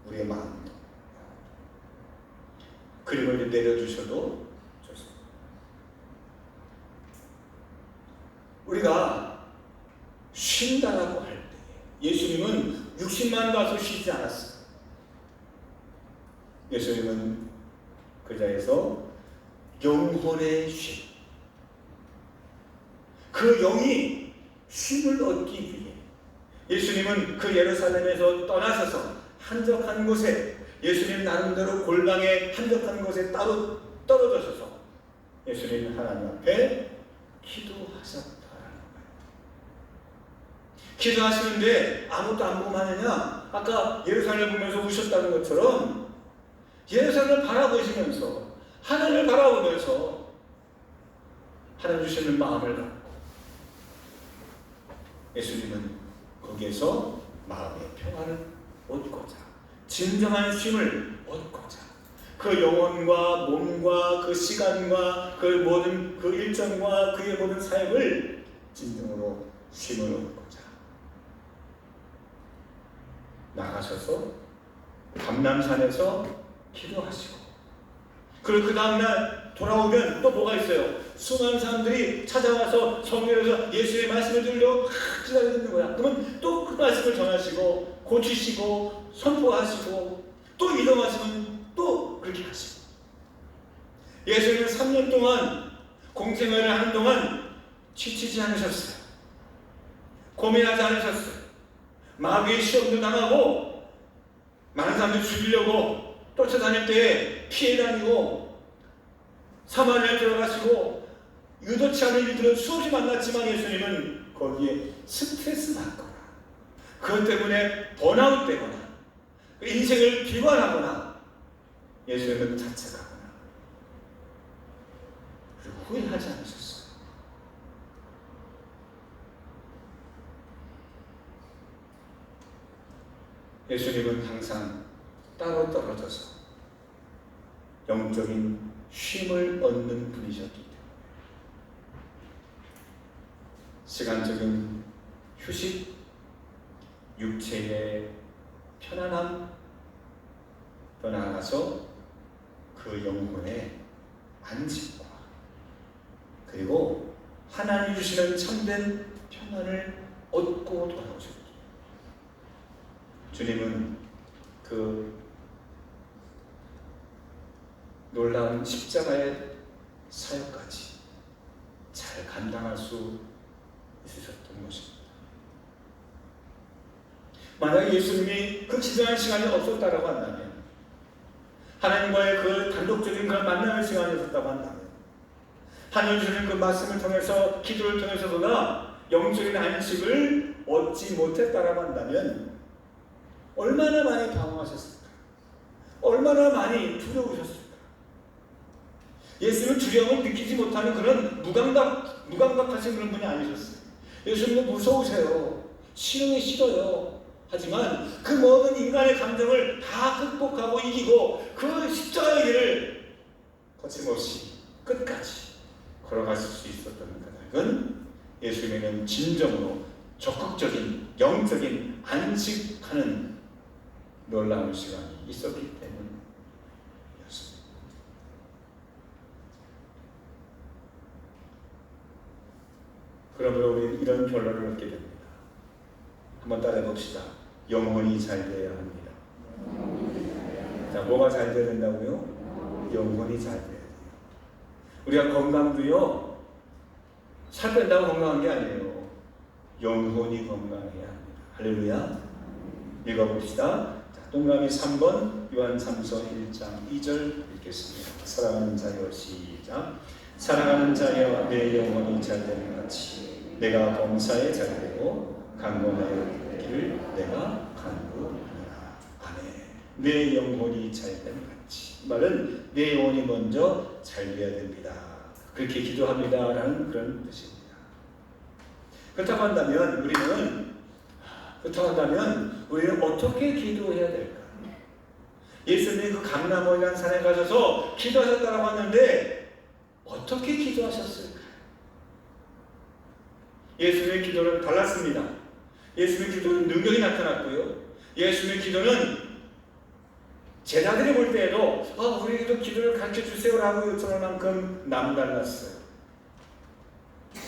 우리의 마음도 그림을 내려주셔도 좋습니다. 우리가 쉰다라고 할 때 예수님은 60만 가서 쉬지 않았어요. 예수님은 그 자리에서 영혼의 쉼, 그 영이 쉼을 얻기 위해 예수님은 그 예루살렘에서 떠나셔서 한적한 곳에 예수님 나름대로 골방에 한적한 곳에 따로 떨어져서 예수님 하나님 앞에 기도하셨다라는 거예요. 기도하시는데 아무것도 안 보고 하느냐? 아까 예루살렘 보면서 우셨다는 것처럼 예루살렘을 바라보시면서 하늘을 바라보면서 하나님 주시는 마음을 갖고 예수님은 거기에서 마음의 평안을 얻고자 진정한 쉼을 얻고자 그 영혼과 몸과 그 시간과 그 모든 그 일정과 그의 모든 사역을 진정으로 쉼을 얻고자 나가셔서 감람산에서 기도하시고 그리고 그 다음날 돌아오면 또 뭐가 있어요? 수많은 사람들이 찾아와서 성경에서 예수의 말씀을 들으려 기다리고 있는 거야. 그러면 또 그 말씀을 전하시고 고치시고 선포하시고 또 이동하시면 또 그렇게 하시고 예수님은 3년 동안 공생활을 하는 동안 지치지 않으셨어요. 고민하지 않으셨어요. 마귀의 시험도 당하고 많은 사람들 죽이려고 쫓아다닐 때 피해 다니고 사마리아에 들어가시고 의도치 않은 일들은 수없이 만났지만 예수님은 거기에 스트레스 받거나 그것 때문에 번아웃 되거나 인생을 비관하거나 예수님은 자책하거나 그리고 후회하지 않으셨어요. 예수님은 항상 따로 떨어져서 영적인 쉼을 얻는 분이셨기 때문에 시간적인 휴식, 육체의 편안함 또 나아가서 그 영혼의 안식과 그리고 하나님 주시는 참된 평안을 얻고 돌아오셨죠. 주님은 그 놀라운 십자가의 사역까지 잘 감당할 수 있으셨던 것입니다. 만약 예수님이 그 기도하는 시간이 없었다고 한다면, 하나님과의 그 단독적인 그런 만남의 시간이 없었다고 한다면, 하나님 주시는 그 말씀을 통해서 기도를 통해서보다 영적인 안식을 얻지 못했다고 한다면 얼마나 많이 당황하셨을까? 얼마나 많이 두려우셨을까? 예수님은 두려움을 느끼지 못하는 그런 무감각하신 그런 분이 아니셨어요. 예수님은 무서우세요. 싫으면 싫어요. 하지만 그 모든 인간의 감정을 다 극복하고 이기고 그 십자가의 길을 거침없이 끝까지 걸어갔을 수 있었던 까닭은 예수님은 진정으로 적극적인 영적인 안식하는 놀라운 시간이 있었기 때문이었습니다. 그러므로 우리는 이런 결론을 얻게 됩니다. 한번 따라해 봅시다. 영혼이 잘 되어야 합니다. 자, 뭐가 잘 되어야 된다고요? 영혼이 잘 되어야 돼요. 우리가 건강도요, 살 뺀다고 건강한 게 아니에요. 영혼이 건강해야 합니다. 할렐루야. 읽어봅시다. 자, 동그라미 3번 요한 3서 1장 2절 읽겠습니다. 사랑하는 자여, 시작. 사랑하는 자여, 내 영혼이 잘 되는 같이 내가 범사에 잘 되고 강건하여 되기를 내가 간구하노라. 아멘. 내 영혼이 잘 되는 같이, 말은 내 영혼이 먼저 잘 되어야 됩니다. 그렇게 기도합니다라는 그런 뜻입니다. 그렇다고 한다면 우리는 어떻게 기도해야 될까? 예수님이 그 강나무이라는 산에 가셔서 기도하셨다고 하는데 어떻게 기도하셨을까? 예수님의 기도는 달랐습니다. 예수님의 기도는 능력이 나타났고요. 예수님의 기도는 제자들이 볼 때에도 우리에게도 기도를 가르쳐 주세요라고 요청할 만큼 남달랐어요.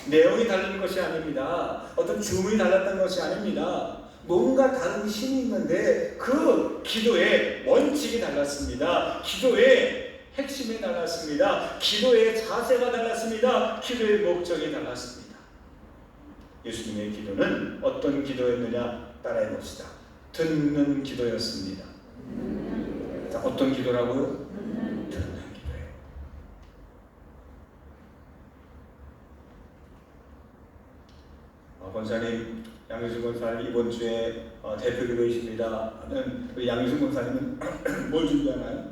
내용이 다른 것이 아닙니다. 어떤 주문이 달랐던 것이 아닙니다. 뭔가 다른 힘이 있는데 그 기도의 원칙이 달랐습니다. 기도의 핵심이 달랐습니다. 기도의 자세가 달랐습니다. 기도의 목적이 달랐습니다. 예수님의 기도는 어떤 기도였느냐? 따라해 봅시다. 듣는 기도였습니다. 자, 어떤 기도라고요? 듣는 기도예요. 권사님, 양유승 권사님 이번 주에 대표 기도이십니다. 우리 양유승 권사님은 뭘 준비하나요?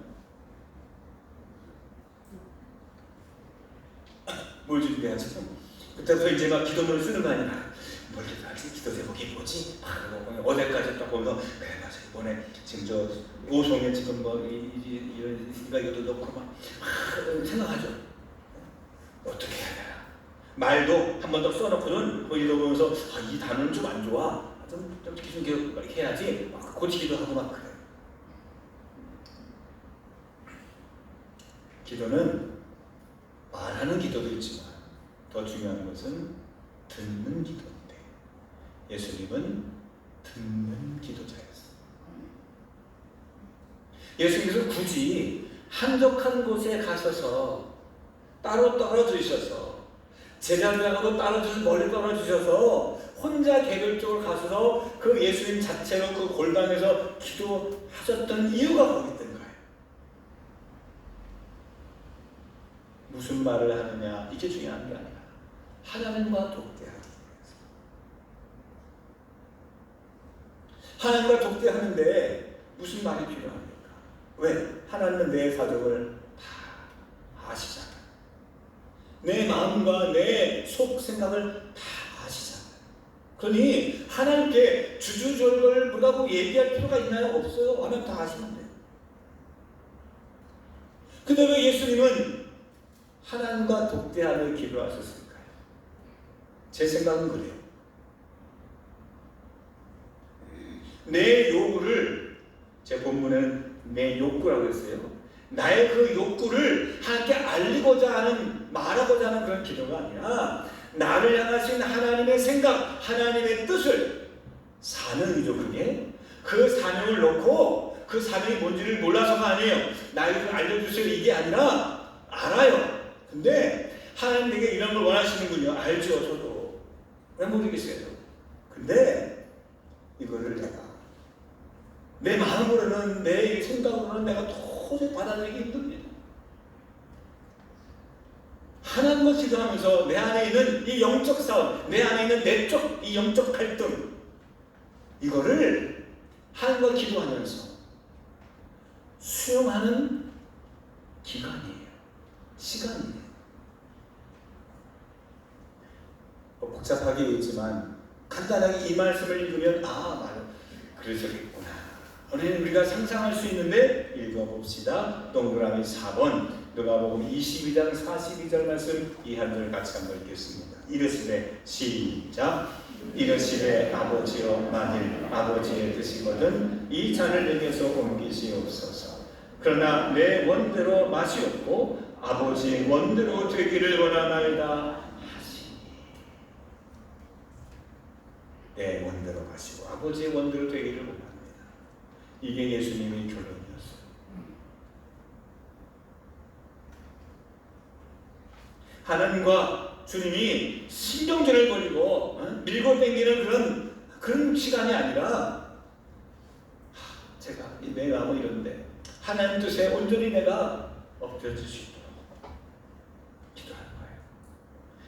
뭘 준비하죠? 그때부터 이제 막 기도문을 쓰는 거 아니야? 뭘 기도하지? 기도 제목이 뭐지? 어제까지 딱 보면서 그래 맞아, 이번에 지금 저 오송에 지금 뭐 이런 이것도 넣고 막 생각하죠. 어떻게 해야 되나? 말도 한 번 더 써놓고는 뭐 읽어보면서 이 단어는 좀 안 좋아. 좀 기준 교육 이렇게 해야지. 막 고치기도 하고 막 그래. 기도는 말하는 기도도 있지만 더 중요한 것은 듣는 기도인데 예수님은 듣는 기도자였어요. 예수님께서 굳이 한적한 곳에 가셔서 따로 떨어지셔서 제자들하고도 따라주셔서 멀리 떨어주셔서 혼자 개별적으로 가셔서 그 예수님 자체로 그 골방에서 기도하셨던 이유가 거기 있던 거예요. 무슨 말을 하느냐 이게 중요한 게 아니라 하나님과 독대하기 위해서. 하나님과 독대하는데 무슨 말이 필요합니까? 왜? 하나님은 내 사정을 다 아시잖아요. 내 마음과 내 속 생각을 다 아시잖아요. 그러니 하나님께 주주절걸 뭐라고 얘기할 필요가 있나요? 없어요. 하나님 다 아시면 돼요. 근데 왜 예수님은 하나님과 독대하며 기도하셨을까요? 제 생각은 그래요. 내 요구를, 제 본문은 내 욕구라고 했어요. 나의 그 욕구를 하나님께 알리고자 하는, 말하고자 하는 그런 기도가 아니라 나를 향하신 하나님의 생각, 하나님의 뜻을 사명이죠. 그게 그 사명을 놓고 그 사명이 뭔지를 몰라서가 아니에요. 나에게 알려주세요 이게 아니라 알아요. 근데 하나님 내게 이런 걸 원하시는군요. 알죠. 저도 왜 모르겠어요. 근데 이거를 내가 내 마음으로는, 내 생각으로는 내가 도저히 받아들이기 힘듭니다. 하나님과 기도하면서 내 안에 있는 이 영적 싸움, 내 안에 있는 내적 이 영적 갈등, 이거를 하나님과 기도하면서 수용하는 기간이에요. 시간이에요. 복잡하게 있지만 간단하게 이 말씀을 읽으면 맞아. 그러셨겠구나. 우리가 상상할 수 있는데 읽어봅시다. 동그라미 4번 누가복음 22장 42절 말씀 이 한 절 같이 한번 읽겠습니다. 이르시되 시작. 이르시되 아버지여 만일 아버지의 뜻이거든 이 잔을 내게서 옮기시옵소서. 그러나 내 원대로 마시옵고 아버지의 원대로 되기를 원하나이다 하시니. 내 원대로 마시고 아버지의 원대로 되기를 원합니다. 이게 예수님의 결론이었어요. 하나님과 주님이 신경전을 벌이고 밀고 당기는 그런 시간이 아니라 제가 내 마음은 이런데 하나님 뜻에 온전히 내가 엎드려질 수 있도록 기도하는 거예요.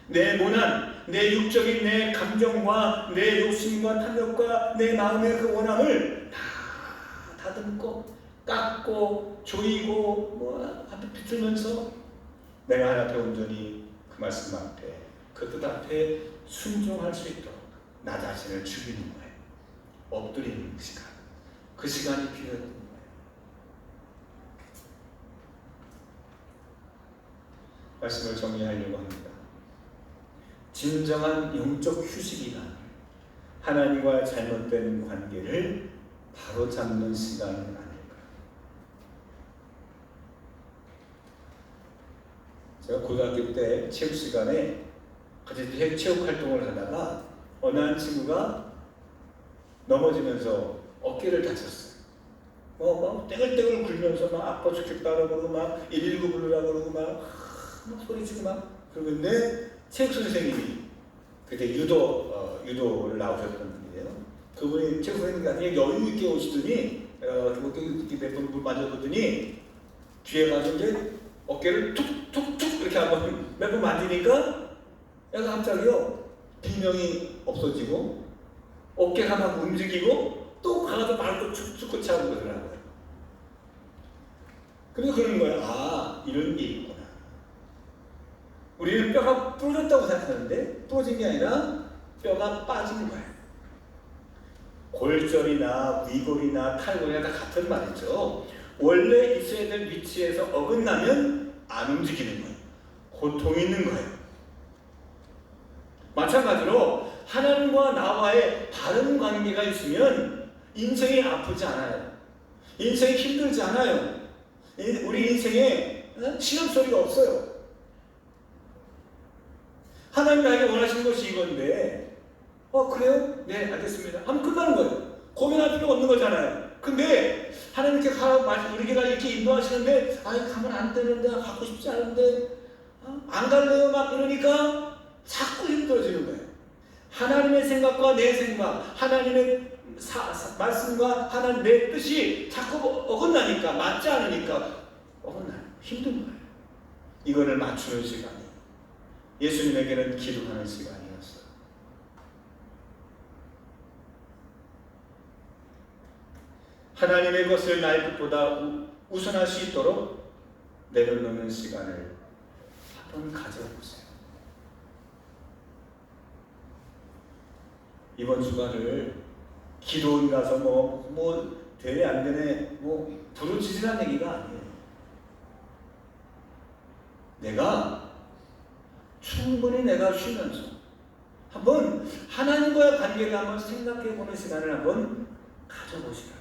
내 모난, 내 육적인 내 감정과 내 욕심과 탐욕과 내 마음의 그 원함을 다 다듬고 깎고 조이고 비틀면서 내가 하나님 앞에 온전히 그 말씀 앞에 그 뜻 앞에 순종할 수 있도록 나 자신을 죽이는 거예요. 엎드리는 시간. 그 시간이 필요했던 거예요. 말씀을 정리하려고 합니다. 진정한 영적 휴식이란 하나님과 잘못된 관계를 바로잡는 시간은 아닐까. 제가 고등학교 때 체육 시간에 같이 체육 활동을 하다가 어느 한 친구가 넘어지면서 어깨를 다쳤어요. 막 떼글떼글 굴면서 막 아파 죽겠다고 그러고 막 119 부르라고 그러고 막 소리치고 막 그러는데 체육 선생님이 그때 유도를 나오셨던 분이에요. 그분이 체육 선생님이 나중에 여유 있게 오시더니 몇 번 물 맞아보더니 뒤에 가서 이제 어깨를 툭툭툭 이렇게 한번 몇 번 만지니까 얘가 갑자기요 비명이 없어지고 어깨가 막 움직이고 또 가서 발도 축축 차고 그러더라고요. 그래서 그러는 거예요. 이런 게 있구나. 우리는 뼈가 부러졌다고 생각하는데 부러진 게 아니라 뼈가 빠진 거예요. 골절이나 위골이나 탈골이나 다 같은 말이죠. 원래 있어야 될 위치에서 어긋나면 안 움직이는 거예요. 고통이 있는 거예요. 마찬가지로 하나님과 나와의 바른 관계가 있으면 인생이 아프지 않아요. 인생이 힘들지 않아요. 우리 인생에 시험소리가 없어요. 하나님 나에게 원하시는 것이 이건데 그래요? 네 알겠습니다 하면 끝나는 거예요. 고민할 필요 없는 거잖아요. 근데 하나님께 우리가 이렇게 인도하시는데 가면 안 되는데 가고 싶지 않은데 안 갈래요 막 이러니까 자꾸 힘들어지는 거예요. 하나님의 생각과 내 생각, 하나님의 말씀과 하나님 내 뜻이 자꾸 어긋나니까, 맞지 않으니까 어긋나요. 힘든 거예요. 이거를 맞추는 시간이 예수님에게는 기도하는 시간이었어요. 하나님의 것을 나의 것보다 우선할 수 있도록 내려놓는 시간을 한번 가져보세요. 이번 주간을 기도원 가서 뭐 되네 안 되네 부르짖으라는 얘기가 아니에요. 내가 충분히 내가 쉬면서 한번 하나님과의 관계를 한번 생각해 보는 시간을 한번 가져보시라.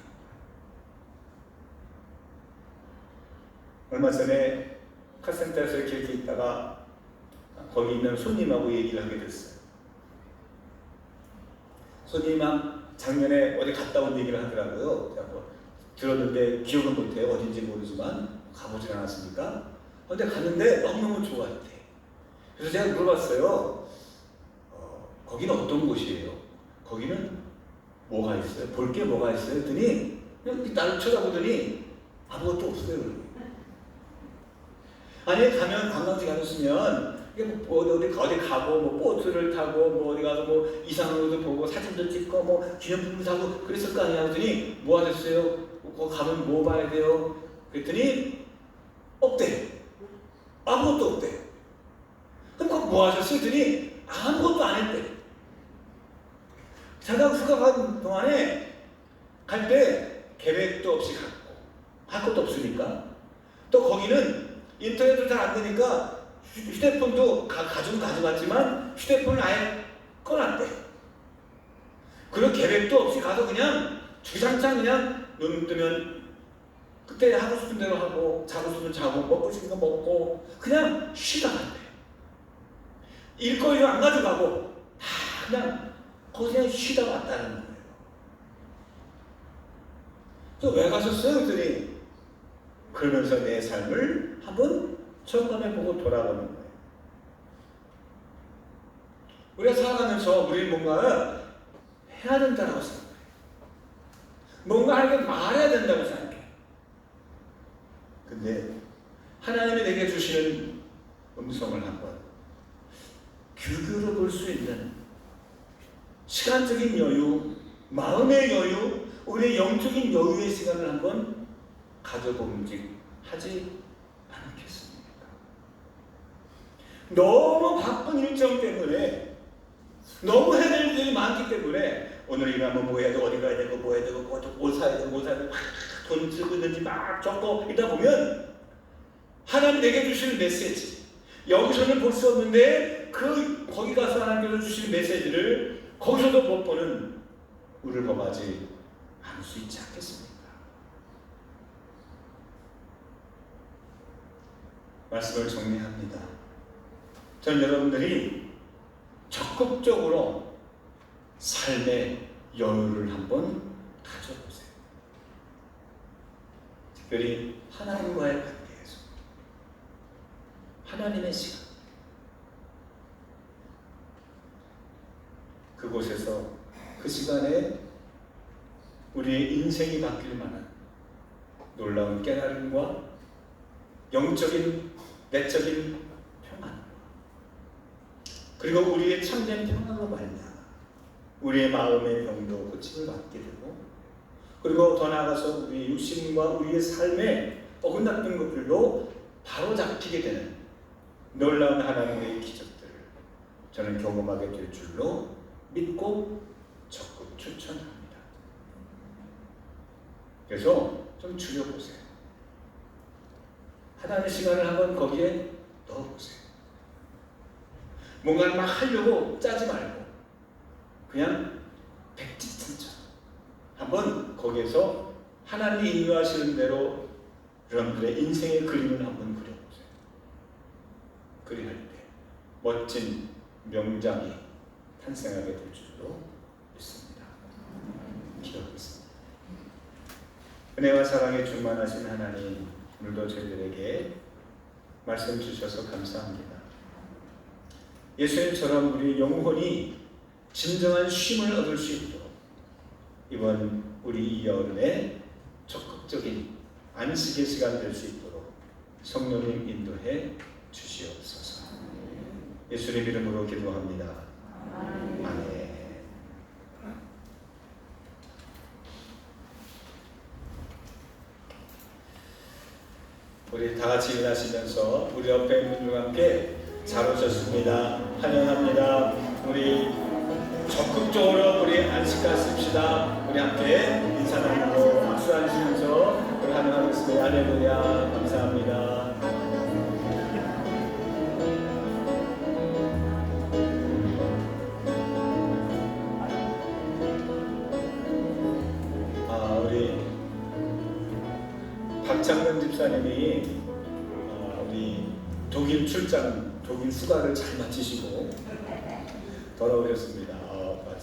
얼마 전에 카센터에서 이렇게 있다가 거기 있는 손님하고 얘기를 하게 됐어요. 손님랑 작년에 어디 갔다 온 얘기를 하더라고요. 들었는데 기억은 못해요. 어딘지 모르지만 가보지 않았습니까? 근데 갔는데 너무너무 좋아했대. 그래서 제가 물어봤어요. 거기는 어떤 곳이에요? 거기는 뭐가 있어요? 볼 게 뭐가 있어요? 했더니 그냥 나를 쳐다보더니 아무것도 없어요. 아니 가면 관광지 가셨으면 어디 가고 보트를 타고 어디 가서 이상한 것도 보고 사진도 찍고 기념품도 사고 그랬을 거 아니야. 그랬더니 뭐 하셨어요? 거기 가면 뭐 봐야 돼요? 그랬더니 없대. 아무것도 없대. 그럼 그거 뭐 하셨어요? 그랬더니 아무것도 안 했대. 제가 휴가 간 동안에 갈 때 계획도 없이 갔고 할 것도 없으니까 또 거기는 인터넷도 잘 안 되니까 휴대폰도 가져갔지만 휴대폰을 아예 꺼놨대. 그리고 계획도 없이 가서 그냥 주장창 그냥 눈 뜨면 그때 하고 싶은 대로 하고 자고 싶으면 자고 먹고 싶은 거 먹고 그냥 쉬다 갔대. 일거리도 안 가져가고 다 그냥 거기 그냥 쉬다 왔다는 거예요. 그래서 왜 가셨어요? 그랬더니 그러면서 내 삶을 한번 점검해보고 돌아보는 거예요. 우리가 살아가면서 우리는 뭔가 해야 된다고 생각해요. 뭔가 하려면 말해야 된다고 생각해요. 근데 하나님이 내게 주시는 음성을 한번 귀 기울여 볼 수 있는 시간적인 여유, 마음의 여유, 우리의 영적인 여유의 시간을 한번 가져봄직 하지 않겠습니까? 너무 바쁜 일정 때문에 너무 해야 될 일이 많기 때문에 오늘 일하면 뭐 해야 되고 어디 가야 되고 뭐 해야 되고 뭐 사야 되고 뭐 사야 되고 돈 쓰고 있는지 막 적고 이러다 보면 하나님 내게 주시는 메시지 여기서는 볼 수 없는데 거기 가서 하나님께서 주시는 메시지를 거기서도 못 보는 우리를 범하지 않을 수 있지 않겠습니까? 말씀을 정리합니다. 전 여러분들이 적극적으로 삶의 여유를 한번 가져보세요. 특별히 하나님과의 관계에서 하나님의 시간 그곳에서 그 시간에 우리의 인생이 바뀔 만한 놀라운 깨달음과 영적인 내적인 평안 그리고 우리의 참된 평안으로 말미암아 우리의 마음의 병도 고침을 받게 되고 그리고 더 나아가서 우리의 육신과 우리의 삶에 어긋났던 것들도 바로 잡히게 되는 놀라운 하나님의 기적들을 저는 경험하게 될 줄로 믿고 적극 추천합니다. 그래서 좀 줄여보세요. 하나님의 시간을 한번 거기에 넣어보세요. 뭔가를 막 하려고 짜지 말고 그냥 백지천천 한번 거기에서 하나님이 인도하시는 대로 여러분들의 인생의 그림을 한번 그려보세요. 그리할 때 멋진 명장이 탄생하게 될 줄로 믿습니다. 기도하겠습니다. 은혜와 사랑에 충만하신 하나님 오늘도 저희들에게 말씀 주셔서 감사합니다. 예수님처럼 우리 영혼이 진정한 쉼을 얻을 수 있도록 이번 우리 이 여름에 적극적인 안식의 시간 될 수 있도록 성령님 인도해 주시옵소서. 예수님 이름으로 기도합니다. 아멘. 우리 다 같이 일어나시면서 우리 옆에 있는 분과 함께 잘 오셨습니다. 환영합니다. 우리 적극적으로 우리 안식가 씁시다. 우리 함께 인사 나누고 박수 하시면서 우리 환영하겠습니다. 할렐루야. 감사합니다. 우리 박창근 집사님이 우리 독일 출장, 독일 휴가를 잘 마치시고 돌아오셨습니다.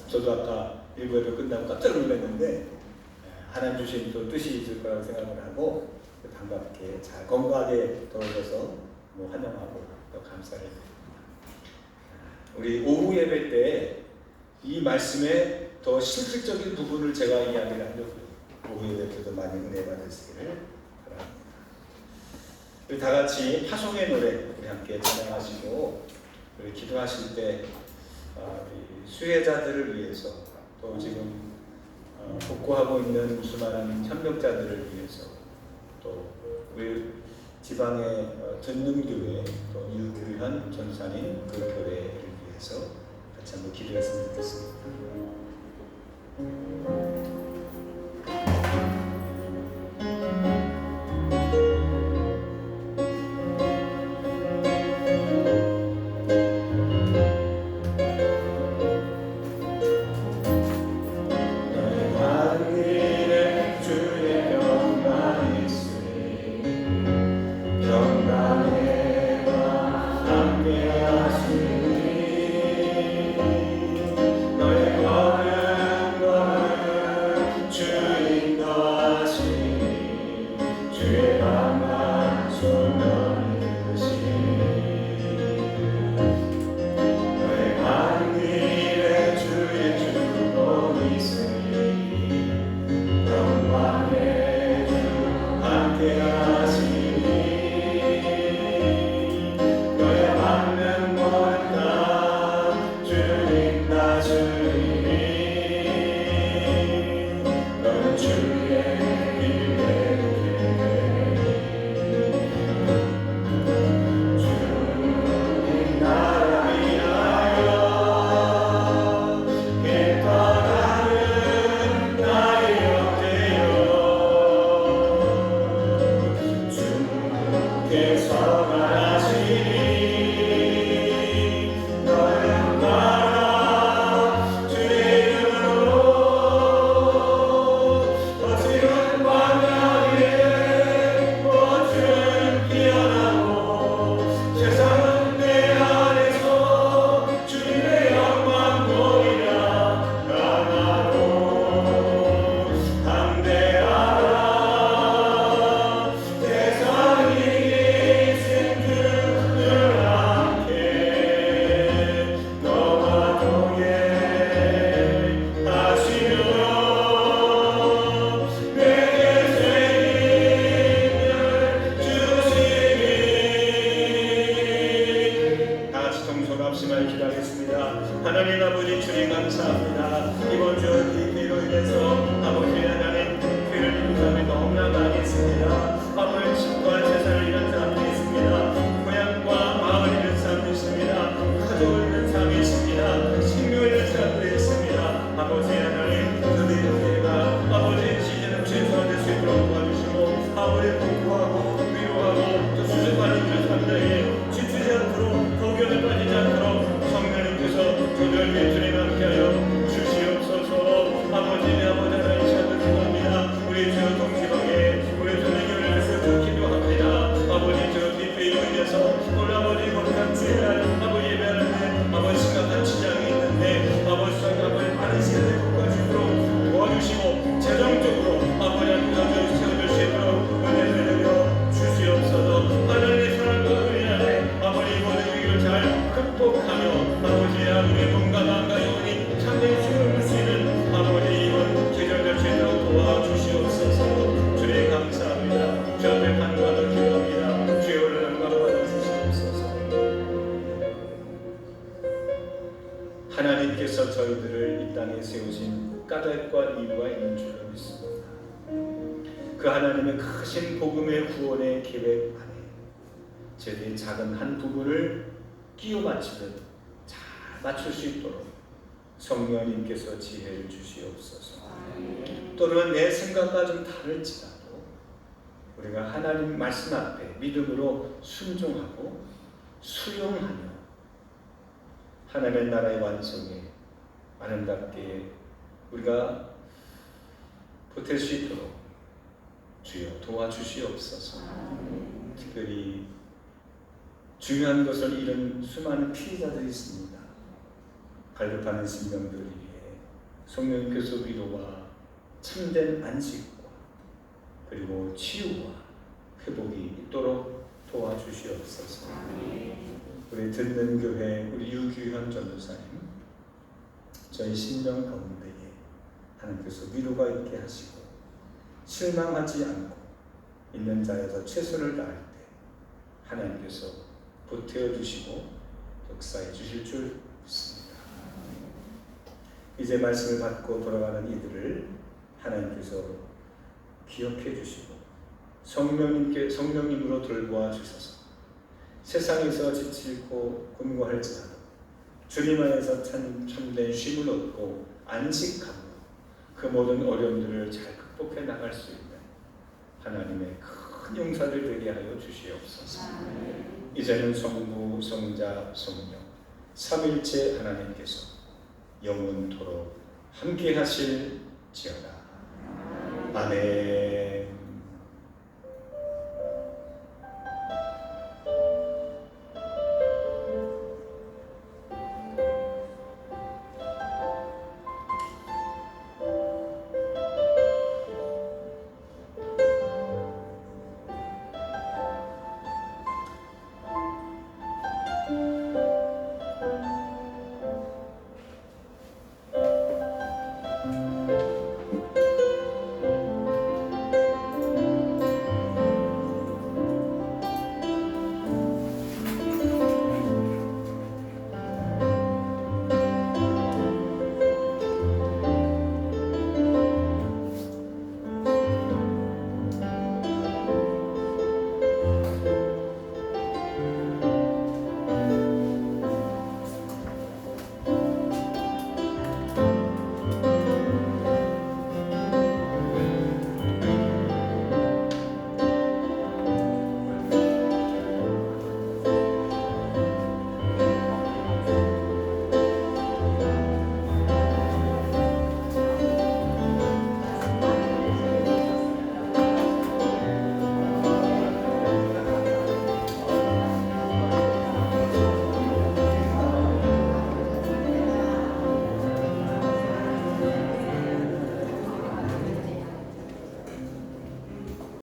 저도 아까 일부에도 끝나고 깜짝 놀랐는데 하나님 주신 또 뜻이 있을 거라고 생각을 하고 반갑게 잘 건강하게 돌아오셔서 환영하고 또 감사를 드립니다. 우리 오후 예배 때 이 말씀의 더 실질적인 부분을 제가 이야기를 하려고요. 오후 예배 때도 많이 은혜 받으시기를 바랍니다. 우리 다 같이 파송의 노래 우리 함께 찬양하시고 우리 기도하실 때 우리 수혜자들을 위해서 또 지금 복구하고 있는 수많은 협력자들을 위해서 또 우리 지방의 듣는 교회 또 유구한 전산인 그 교회를 위해서 같이 한번 기도했으면 좋겠습니다. 너의 무슨 까닭과 이유가 있는 줄로 믿습니다. 그 하나님의 크신 복음의 구원의 계획 안에 저희들이 작은 한 부분을 끼워 맞추듯 잘 맞출 수 있도록 성령님께서 지혜를 주시옵소서. 또는 내 생각과 좀 다를지라도 우리가 하나님 말씀 앞에 믿음으로 순종하고 수용하며 하나님의 나라의 완성에 아름답게 우리가 보탤 수 있도록 주여 도와주시옵소서. 특별히 중요한 것을 잃은 수많은 피해자들이 있습니다. 갈급하는 심령들을 위해 성령께서 위로와 참된 안식과 그리고 치유와 회복이 있도록 도와주시옵소서. 우리 듣는 교회 우리 유규현 전도사님 저희 심령 가운데에 하나님께서 위로가 있게 하시고 실망하지 않고 있는 자에서 최선을 다할 때 하나님께서 보태어 주시고 역사해 주실 줄 믿습니다. 이제 말씀을 받고 돌아가는 이들을 하나님께서 기억해 주시고 성령님으로 돌보아 주셔서 세상에서 지치고 곤고할지라도 주님 안에서 참된 쉼을 얻고 안식하고 그 모든 어려움들을 잘 극복해 나갈 수 있는 하나님의 큰 용사들 되게 하여 주시옵소서. 이제는 성부, 성자, 성령 삼일체 하나님께서 영원토록 함께 하실지어다. 아멘.